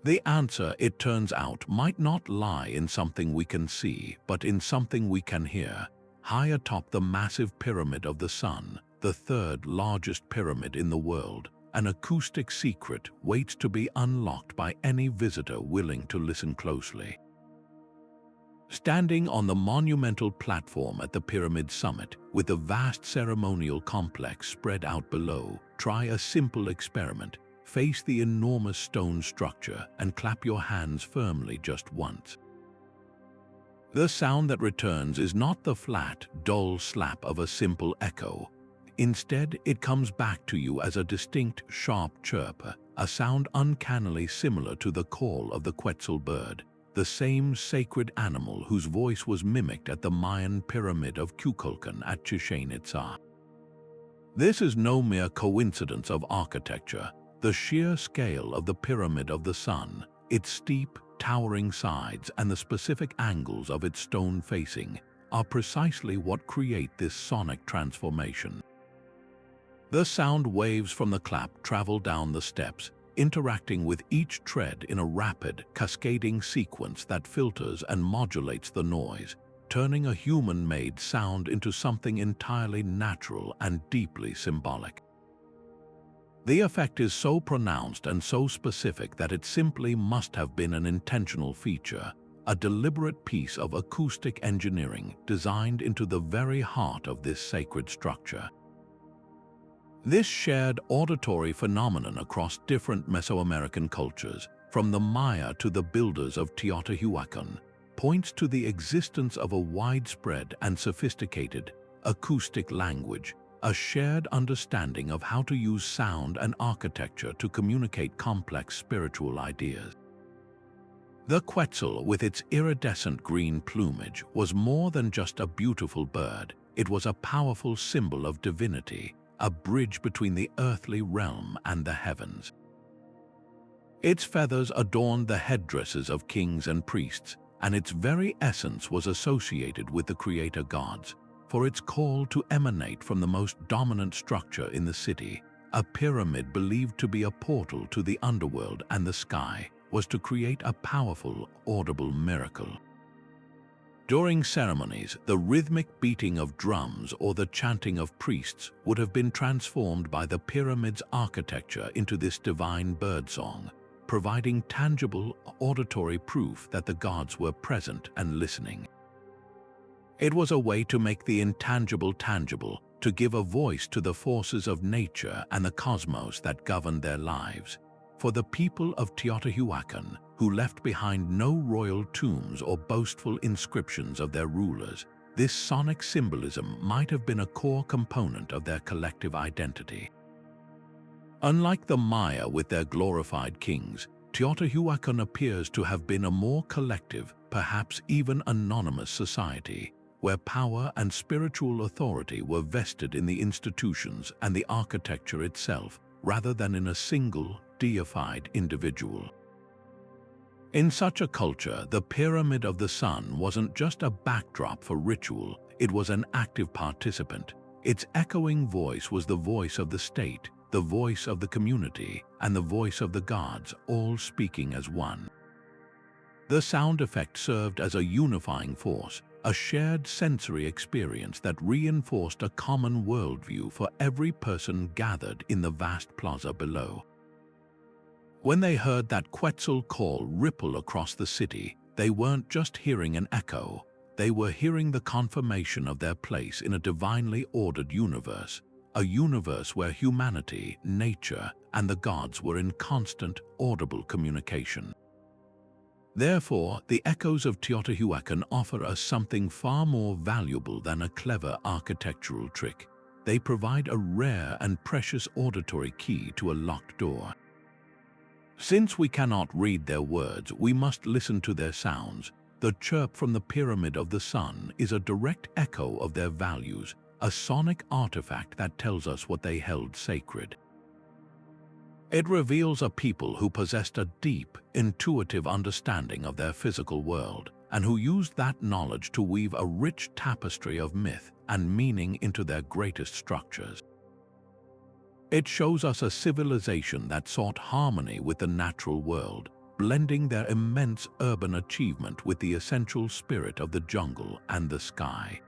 The answer, it turns out, might not lie in something we can see, but in something we can hear. High atop the massive Pyramid of the Sun, the third largest pyramid in the world, an acoustic secret waits to be unlocked by any visitor willing to listen closely. Standing on the monumental platform at the pyramid's summit, with the vast ceremonial complex spread out below, try a simple experiment. Face the enormous stone structure and clap your hands firmly just once. The sound that returns is not the flat, dull slap of a simple echo. Instead, it comes back to you as a distinct, sharp chirp, a sound uncannily similar to the call of the Quetzal bird, the same sacred animal whose voice was mimicked at the Mayan pyramid of Kukulcan at Chichén Itzá. This is no mere coincidence of architecture. The sheer scale of the Pyramid of the Sun, its steep, towering sides, and the specific angles of its stone facing are precisely what create this sonic transformation. The sound waves from the clap travel down the steps, interacting with each tread in a rapid, cascading sequence that filters and modulates the noise, turning a human-made sound into something entirely natural and deeply symbolic. The effect is so pronounced and so specific that it simply must have been an intentional feature, a deliberate piece of acoustic engineering designed into the very heart of this sacred structure. This shared auditory phenomenon across different Mesoamerican cultures, from the Maya to the builders of Teotihuacan, points to the existence of a widespread and sophisticated acoustic language, a shared understanding of how to use sound and architecture to communicate complex spiritual ideas. The Quetzal, with its iridescent green plumage, was more than just a beautiful bird. It was a powerful symbol of divinity, a bridge between the earthly realm and the heavens. Its feathers adorned the headdresses of kings and priests, and its very essence was associated with the creator gods. For its call to emanate from the most dominant structure in the city, a pyramid believed to be a portal to the underworld and the sky, was to create a powerful, audible miracle. During ceremonies, the rhythmic beating of drums or the chanting of priests would have been transformed by the pyramid's architecture into this divine birdsong, providing tangible auditory proof that the gods were present and listening. It was a way to make the intangible tangible, to give a voice to the forces of nature and the cosmos that governed their lives. For the people of Teotihuacan, who left behind no royal tombs or boastful inscriptions of their rulers, this sonic symbolism might have been a core component of their collective identity. Unlike the Maya with their glorified kings, Teotihuacan appears to have been a more collective, perhaps even anonymous society, where power and spiritual authority were vested in the institutions and the architecture itself, rather than in a single, deified individual. In such a culture, the Pyramid of the Sun wasn't just a backdrop for ritual, it was an active participant. Its echoing voice was the voice of the state, the voice of the community, and the voice of the gods, all speaking as one. The sound effect served as a unifying force, a shared sensory experience that reinforced a common worldview for every person gathered in the vast plaza below. When they heard that Quetzal call ripple across the city, they weren't just hearing an echo, they were hearing the confirmation of their place in a divinely ordered universe, a universe where humanity, nature, and the gods were in constant, audible communication. Therefore, the echoes of Teotihuacan offer us something far more valuable than a clever architectural trick. They provide a rare and precious auditory key to a locked door. Since we cannot read their words, we must listen to their sounds. The chirp from the Pyramid of the Sun is a direct echo of their values, a sonic artifact that tells us what they held sacred. It reveals a people who possessed a deep, intuitive understanding of their physical world, and who used that knowledge to weave a rich tapestry of myth and meaning into their greatest structures. It shows us a civilization that sought harmony with the natural world, blending their immense urban achievement with the essential spirit of the jungle and the sky.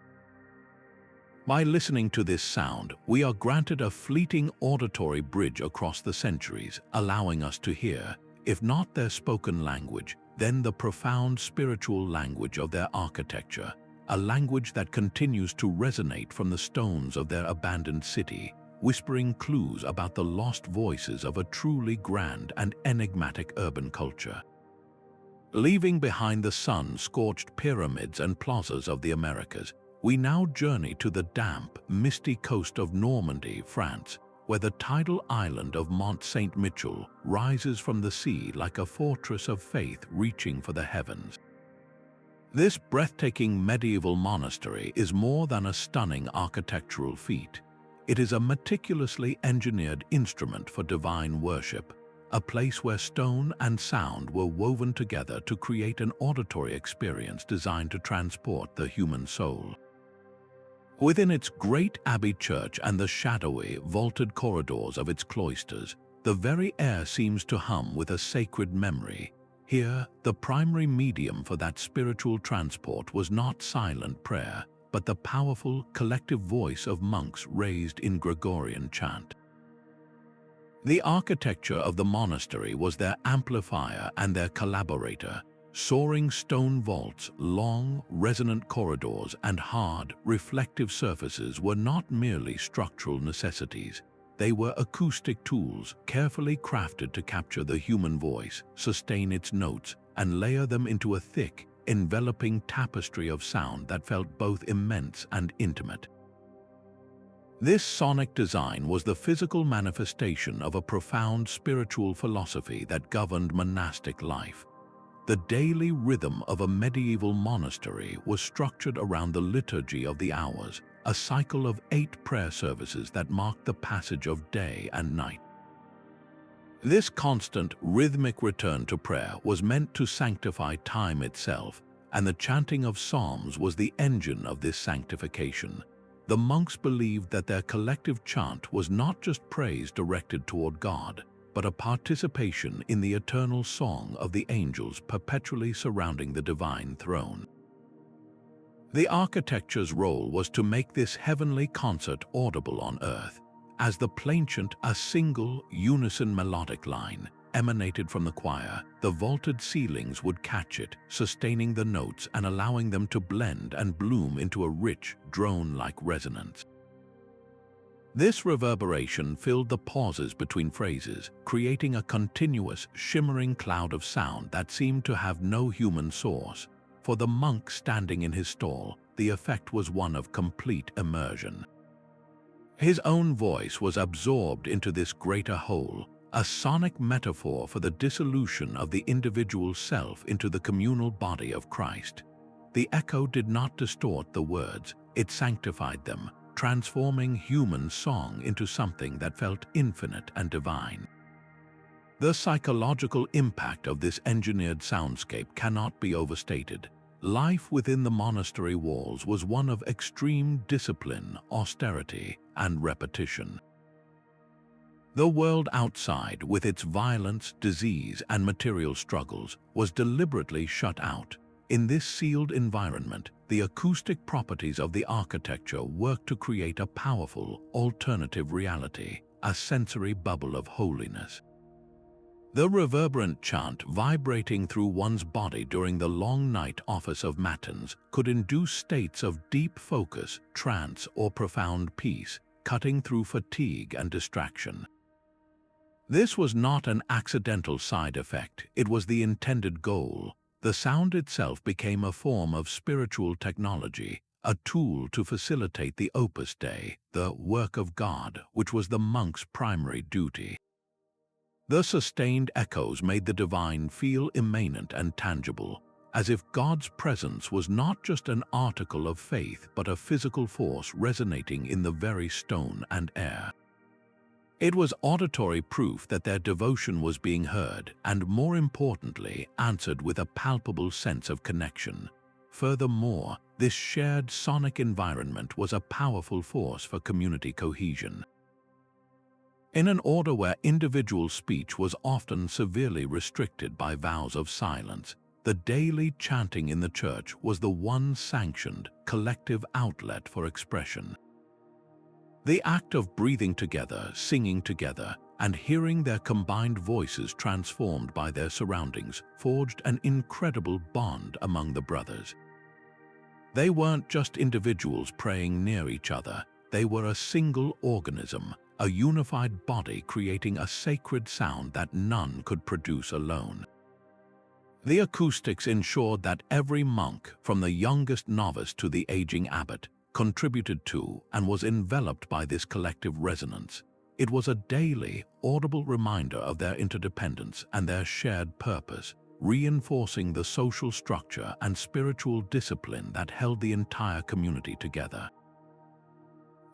By listening to this sound, we are granted a fleeting auditory bridge across the centuries, allowing us to hear, if not their spoken language, then the profound spiritual language of their architecture, a language that continues to resonate from the stones of their abandoned city, whispering clues about the lost voices of a truly grand and enigmatic urban culture. Leaving behind the sun-scorched pyramids and plazas of the Americas, we now journey to the damp, misty coast of Normandy, France, where the tidal island of Mont Saint-Michel rises from the sea like a fortress of faith reaching for the heavens. This breathtaking medieval monastery is more than a stunning architectural feat. It is a meticulously engineered instrument for divine worship, a place where stone and sound were woven together to create an auditory experience designed to transport the human soul. Within its great abbey church and the shadowy, vaulted corridors of its cloisters, the very air seems to hum with a sacred memory. Here, the primary medium for that spiritual transport was not silent prayer, but the powerful, collective voice of monks raised in Gregorian chant. The architecture of the monastery was their amplifier and their collaborator. Soaring stone vaults, long, resonant corridors, and hard, reflective surfaces were not merely structural necessities. They were acoustic tools, carefully crafted to capture the human voice, sustain its notes, and layer them into a thick, enveloping tapestry of sound that felt both immense and intimate. This sonic design was the physical manifestation of a profound spiritual philosophy that governed monastic life. The daily rhythm of a medieval monastery was structured around the liturgy of the hours, a cycle of 8 prayer services that marked the passage of day and night. This constant, rhythmic return to prayer was meant to sanctify time itself, and the chanting of psalms was the engine of this sanctification. The monks believed that their collective chant was not just praise directed toward God, but a participation in the eternal song of the angels perpetually surrounding the divine throne. The architecture's role was to make this heavenly concert audible on earth. As the plainchant, a single, unison melodic line, emanated from the choir, the vaulted ceilings would catch it, sustaining the notes and allowing them to blend and bloom into a rich, drone-like resonance. This reverberation filled the pauses between phrases, creating a continuous, shimmering cloud of sound that seemed to have no human source. For the monk standing in his stall, the effect was one of complete immersion. His own voice was absorbed into this greater whole, a sonic metaphor for the dissolution of the individual self into the communal body of Christ. The echo did not distort the words, it sanctified them, transforming human song into something that felt infinite and divine. The psychological impact of this engineered soundscape cannot be overstated. Life within the monastery walls was one of extreme discipline, austerity, and repetition. The world outside, with its violence, disease, and material struggles, was deliberately shut out. In this sealed environment, the acoustic properties of the architecture worked to create a powerful, alternative reality, a sensory bubble of holiness. The reverberant chant vibrating through one's body during the long night office of matins could induce states of deep focus, trance, or profound peace, cutting through fatigue and distraction. This was not an accidental side effect, it was the intended goal. The sound itself became a form of spiritual technology, a tool to facilitate the Opus Dei, the work of God, which was the monk's primary duty. The sustained echoes made the divine feel immanent and tangible, as if God's presence was not just an article of faith but a physical force resonating in the very stone and air. It was auditory proof that their devotion was being heard and, more importantly, answered with a palpable sense of connection. Furthermore, this shared sonic environment was a powerful force for community cohesion. In an order where individual speech was often severely restricted by vows of silence, the daily chanting in the church was the one sanctioned, collective outlet for expression. The act of breathing together, singing together, and hearing their combined voices transformed by their surroundings forged an incredible bond among the brothers. They weren't just individuals praying near each other, they were a single organism, a unified body creating a sacred sound that none could produce alone. The acoustics ensured that every monk, from the youngest novice to the aging abbot, contributed to and was enveloped by this collective resonance. It was a daily, audible reminder of their interdependence and their shared purpose, reinforcing the social structure and spiritual discipline that held the entire community together.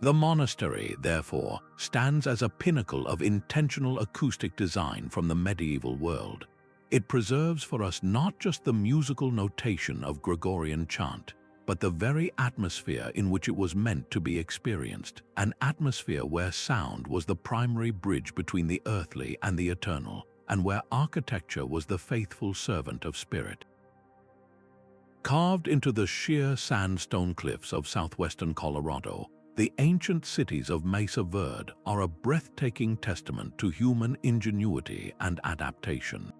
The monastery, therefore, stands as a pinnacle of intentional acoustic design from the medieval world. It preserves for us not just the musical notation of Gregorian chant, but the very atmosphere in which it was meant to be experienced, an atmosphere where sound was the primary bridge between the earthly and the eternal, and where architecture was the faithful servant of spirit. Carved into the sheer sandstone cliffs of southwestern Colorado, the ancient cities of Mesa Verde are a breathtaking testament to human ingenuity and adaptation.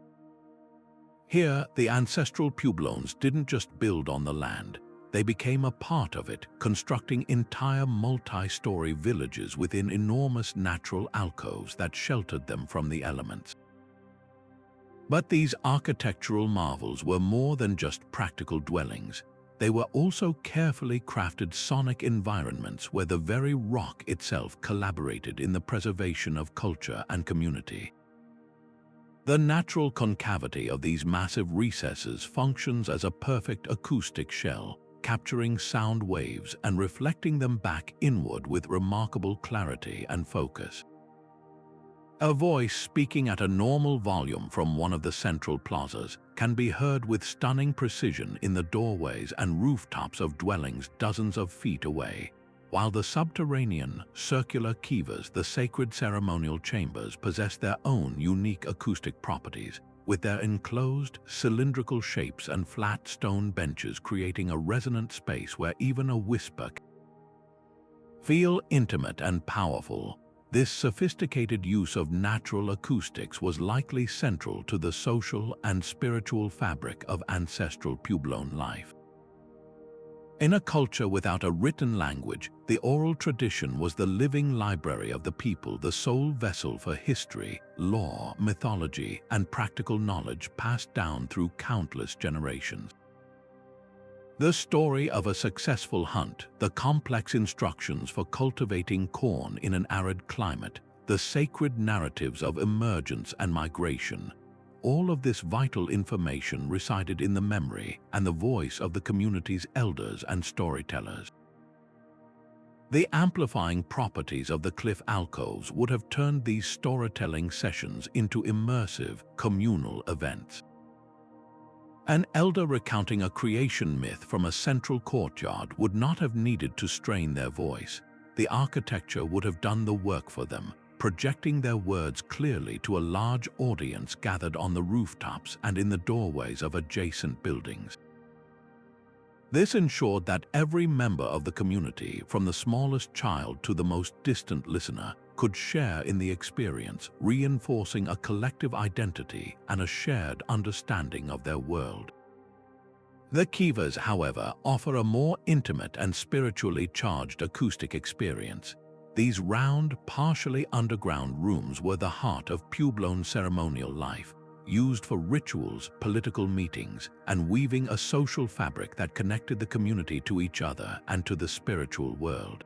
Here, the ancestral pueblones didn't just build on the land, they became a part of it, constructing entire multi-story villages within enormous natural alcoves that sheltered them from the elements. But these architectural marvels were more than just practical dwellings. They were also carefully crafted sonic environments where the very rock itself collaborated in the preservation of culture and community. The natural concavity of these massive recesses functions as a perfect acoustic shell, capturing sound waves and reflecting them back inward with remarkable clarity and focus. A voice speaking at a normal volume from one of the central plazas can be heard with stunning precision in the doorways and rooftops of dwellings dozens of feet away, while the subterranean, circular kivas, the sacred ceremonial chambers, possess their own unique acoustic properties, with their enclosed, cylindrical shapes and flat stone benches creating a resonant space where even a whisper can feel intimate and powerful. This sophisticated use of natural acoustics was likely central to the social and spiritual fabric of ancestral Puebloan life. In a culture without a written language, the oral tradition was the living library of the people, the sole vessel for history, lore, mythology, and practical knowledge passed down through countless generations. The story of a successful hunt, the complex instructions for cultivating corn in an arid climate, the sacred narratives of emergence and migration, all of this vital information resided in the memory and the voice of the community's elders and storytellers. The amplifying properties of the cliff alcoves would have turned these storytelling sessions into immersive, communal events. An elder recounting a creation myth from a central courtyard would not have needed to strain their voice. The architecture would have done the work for them, projecting their words clearly to a large audience gathered on the rooftops and in the doorways of adjacent buildings. This ensured that every member of the community, from the smallest child to the most distant listener, could share in the experience, reinforcing a collective identity and a shared understanding of their world. The kivas, however, offer a more intimate and spiritually charged acoustic experience. These round, partially underground rooms were the heart of Puebloan ceremonial life, used for rituals, political meetings, and weaving a social fabric that connected the community to each other and to the spiritual world.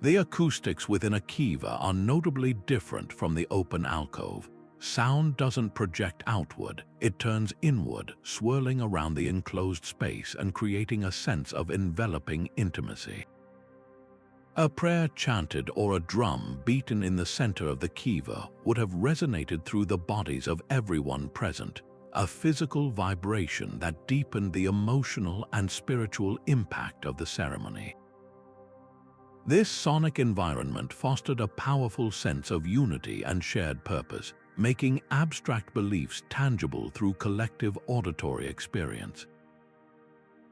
The acoustics within a kiva are notably different from the open alcove. Sound doesn't project outward, it turns inward, swirling around the enclosed space and creating a sense of enveloping intimacy. A prayer chanted or a drum beaten in the center of the kiva would have resonated through the bodies of everyone present, a physical vibration that deepened the emotional and spiritual impact of the ceremony. This sonic environment fostered a powerful sense of unity and shared purpose, making abstract beliefs tangible through collective auditory experience.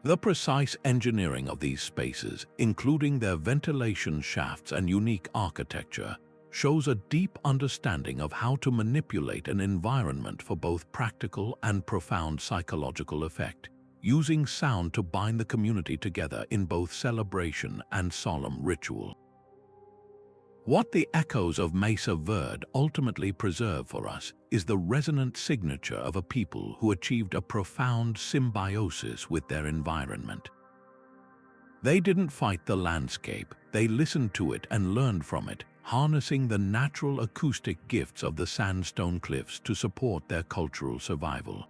The precise engineering of these spaces, including their ventilation shafts and unique architecture, shows a deep understanding of how to manipulate an environment for both practical and profound psychological effect, using sound to bind the community together in both celebration and solemn ritual. What the echoes of Mesa Verde ultimately preserve for us is the resonant signature of a people who achieved a profound symbiosis with their environment. They didn't fight the landscape, they listened to it and learned from it, harnessing the natural acoustic gifts of the sandstone cliffs to support their cultural survival.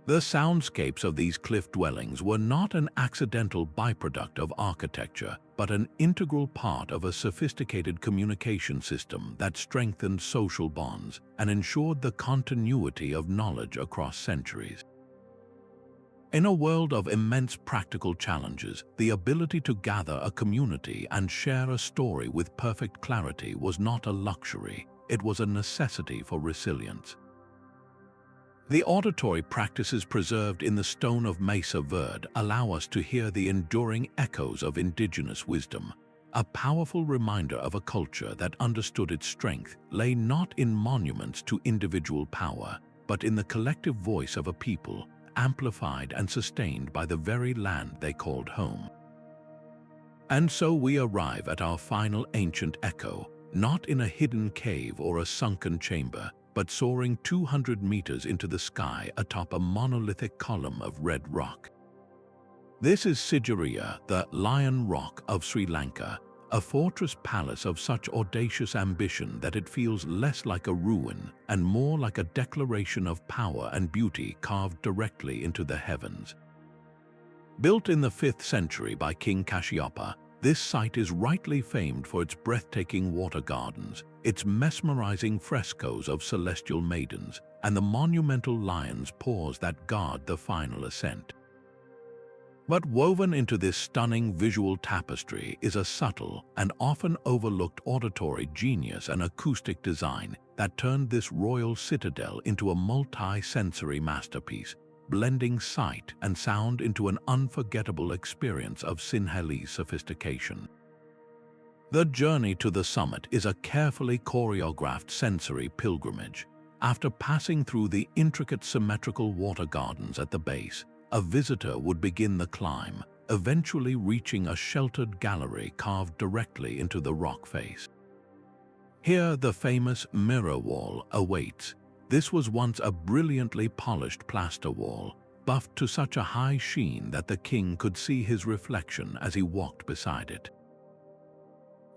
The soundscapes of these cliff dwellings were not an accidental byproduct of architecture, but an integral part of a sophisticated communication system that strengthened social bonds and ensured the continuity of knowledge across centuries. In a world of immense practical challenges, the ability to gather a community and share a story with perfect clarity was not a luxury, it was a necessity for resilience. The auditory practices preserved in the stone of Mesa Verde allow us to hear the enduring echoes of indigenous wisdom, a powerful reminder of a culture that understood its strength lay not in monuments to individual power, but in the collective voice of a people, amplified and sustained by the very land they called home. And so we arrive at our final ancient echo, not in a hidden cave or a sunken chamber, but soaring 200 meters into the sky atop a monolithic column of red rock. This is Sigiriya, the Lion Rock of Sri Lanka, a fortress palace of such audacious ambition that it feels less like a ruin and more like a declaration of power and beauty carved directly into the heavens. Built in the 5th century by King Kashyapa, this site is rightly famed for its breathtaking water gardens, its mesmerizing frescoes of celestial maidens, and the monumental lion's paws that guard the final ascent. But woven into this stunning visual tapestry is a subtle and often overlooked auditory genius and acoustic design that turned this royal citadel into a multi-sensory masterpiece, blending sight and sound into an unforgettable experience of Sinhalese sophistication. The journey to the summit is a carefully choreographed sensory pilgrimage. After passing through the intricate symmetrical water gardens at the base, a visitor would begin the climb, eventually reaching a sheltered gallery carved directly into the rock face. Here, the famous mirror wall awaits. This was once a brilliantly polished plaster wall, buffed to such a high sheen that the king could see his reflection as he walked beside it.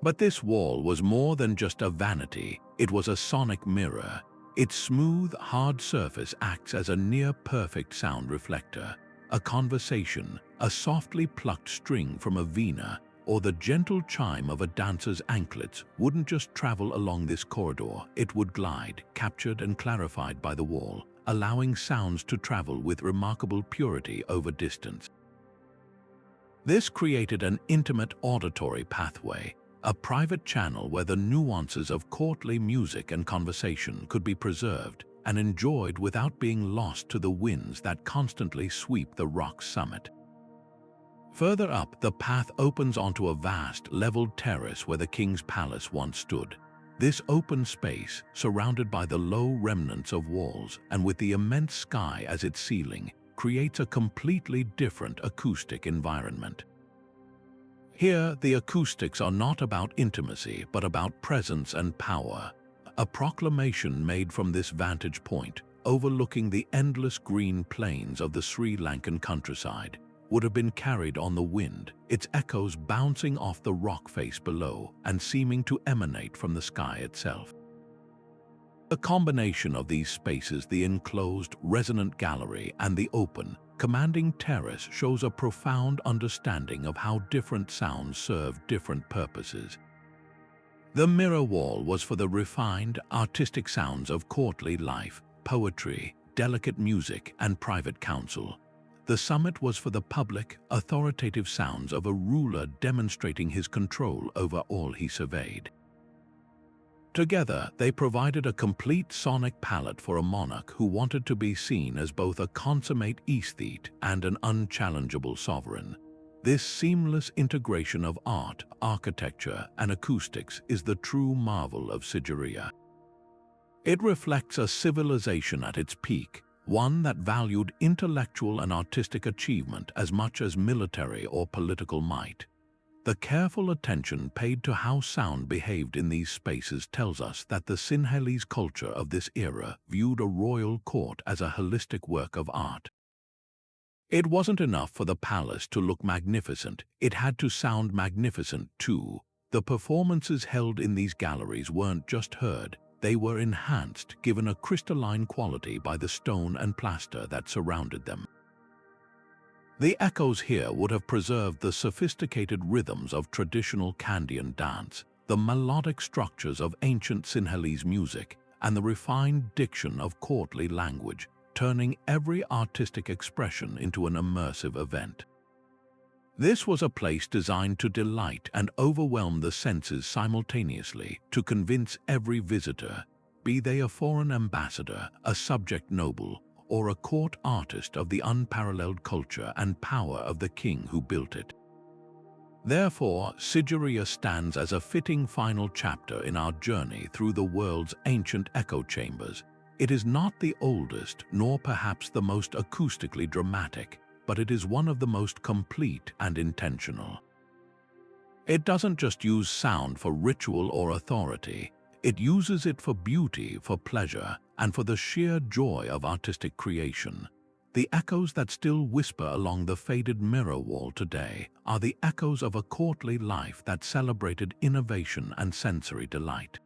But this wall was more than just a vanity, it was a sonic mirror. Its smooth, hard surface acts as a near-perfect sound reflector. A conversation, a softly plucked string from a veena, or the gentle chime of a dancer's anklets wouldn't just travel along this corridor, it would glide, captured and clarified by the wall, allowing sounds to travel with remarkable purity over distance. This created an intimate auditory pathway, a private channel where the nuances of courtly music and conversation could be preserved and enjoyed without being lost to the winds that constantly sweep the rock's summit. Further up, the path opens onto a vast, leveled terrace where the king's palace once stood. This open space, surrounded by the low remnants of walls and with the immense sky as its ceiling, creates a completely different acoustic environment. Here, the acoustics are not about intimacy, but about presence and power. A proclamation made from this vantage point, overlooking the endless green plains of the Sri Lankan countryside, would have been carried on the wind, its echoes bouncing off the rock face below and seeming to emanate from the sky itself. The combination of these spaces, the enclosed, resonant gallery and the open, commanding terrace, shows a profound understanding of how different sounds serve different purposes. The mirror wall was for the refined, artistic sounds of courtly life, poetry, delicate music, and private counsel. The summit was for the public, authoritative sounds of a ruler demonstrating his control over all he surveyed. Together, they provided a complete sonic palette for a monarch who wanted to be seen as both a consummate aesthete and an unchallengeable sovereign. This seamless integration of art, architecture, and acoustics is the true marvel of Sigiriya. It reflects a civilization at its peak, one that valued intellectual and artistic achievement as much as military or political might. The careful attention paid to how sound behaved in these spaces tells us that the Sinhalese culture of this era viewed a royal court as a holistic work of art. It wasn't enough for the palace to look magnificent, it had to sound magnificent too. The performances held in these galleries weren't just heard, they were enhanced, given a crystalline quality by the stone and plaster that surrounded them. The echoes here would have preserved the sophisticated rhythms of traditional Kandyan dance, the melodic structures of ancient Sinhalese music, and the refined diction of courtly language, turning every artistic expression into an immersive event. This was a place designed to delight and overwhelm the senses simultaneously, to convince every visitor, be they a foreign ambassador, a subject noble, or a court artist, of the unparalleled culture and power of the king who built it. Therefore, Sigiriya stands as a fitting final chapter in our journey through the world's ancient echo chambers. It is not the oldest, nor perhaps the most acoustically dramatic, but it is one of the most complete and intentional. It doesn't just use sound for ritual or authority, it uses it for beauty, for pleasure, and for the sheer joy of artistic creation. The echoes that still whisper along the faded mirror wall today are the echoes of a courtly life that celebrated innovation and sensory delight.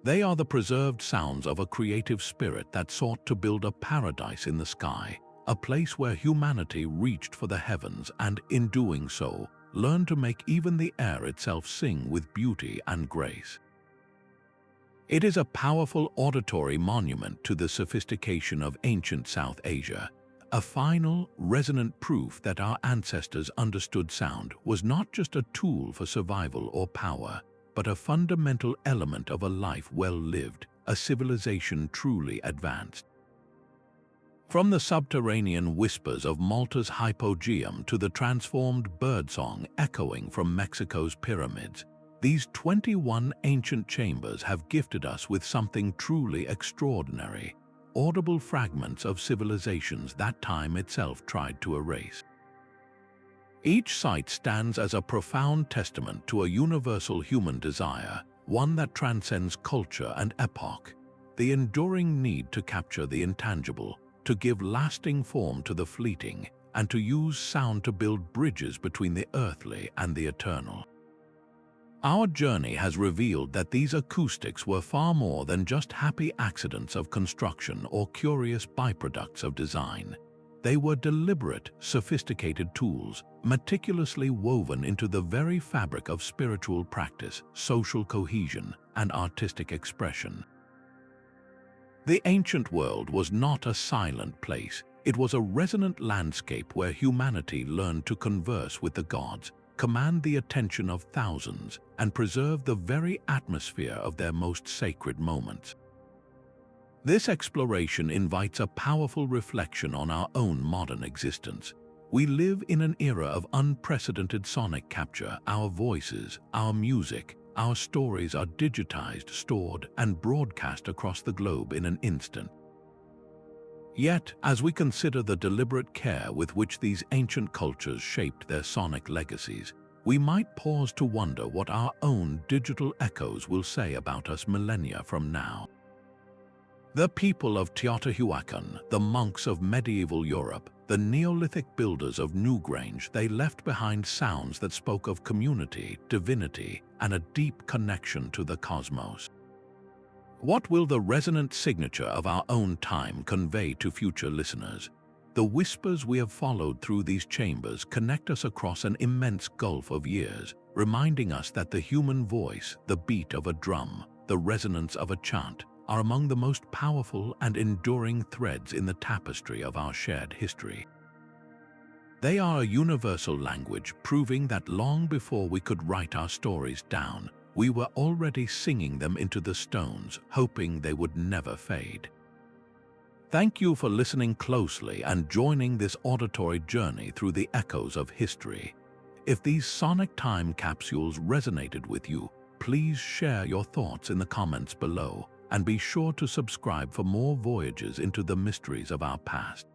They are the preserved sounds of a creative spirit that sought to build a paradise in the sky, a place where humanity reached for the heavens and, in doing so, learned to make even the air itself sing with beauty and grace. It is a powerful auditory monument to the sophistication of ancient South Asia, a final, resonant proof that our ancestors understood sound was not just a tool for survival or power, but a fundamental element of a life well lived, a civilization truly advanced. From the subterranean whispers of Malta's Hypogeum to the transformed birdsong echoing from Mexico's pyramids, these 21 ancient chambers have gifted us with something truly extraordinary, audible fragments of civilizations that time itself tried to erase. Each site stands as a profound testament to a universal human desire, one that transcends culture and epoch, the enduring need to capture the intangible, to give lasting form to the fleeting, and to use sound to build bridges between the earthly and the eternal. Our journey has revealed that these acoustics were far more than just happy accidents of construction or curious byproducts of design. They were deliberate, sophisticated tools, meticulously woven into the very fabric of spiritual practice, social cohesion, and artistic expression. The ancient world was not a silent place. It was a resonant landscape where humanity learned to converse with the gods, command the attention of thousands, and preserve the very atmosphere of their most sacred moments. This exploration invites a powerful reflection on our own modern existence. We live in an era of unprecedented sonic capture. Our voices, our music, our stories are digitized, stored, and broadcast across the globe in an instant. Yet, as we consider the deliberate care with which these ancient cultures shaped their sonic legacies, we might pause to wonder what our own digital echoes will say about us millennia from now. The people of Teotihuacan, the monks of medieval Europe, the Neolithic builders of Newgrange, they left behind sounds that spoke of community, divinity, and a deep connection to the cosmos. What will the resonant signature of our own time convey to future listeners? The whispers we have followed through these chambers connect us across an immense gulf of years, reminding us that the human voice, the beat of a drum, the resonance of a chant, are among the most powerful and enduring threads in the tapestry of our shared history. They are a universal language, proving that long before we could write our stories down, we were already singing them into the stones, hoping they would never fade. Thank you for listening closely and joining this auditory journey through the echoes of history. If these sonic time capsules resonated with you, please share your thoughts in the comments below, and be sure to subscribe for more voyages into the mysteries of our past.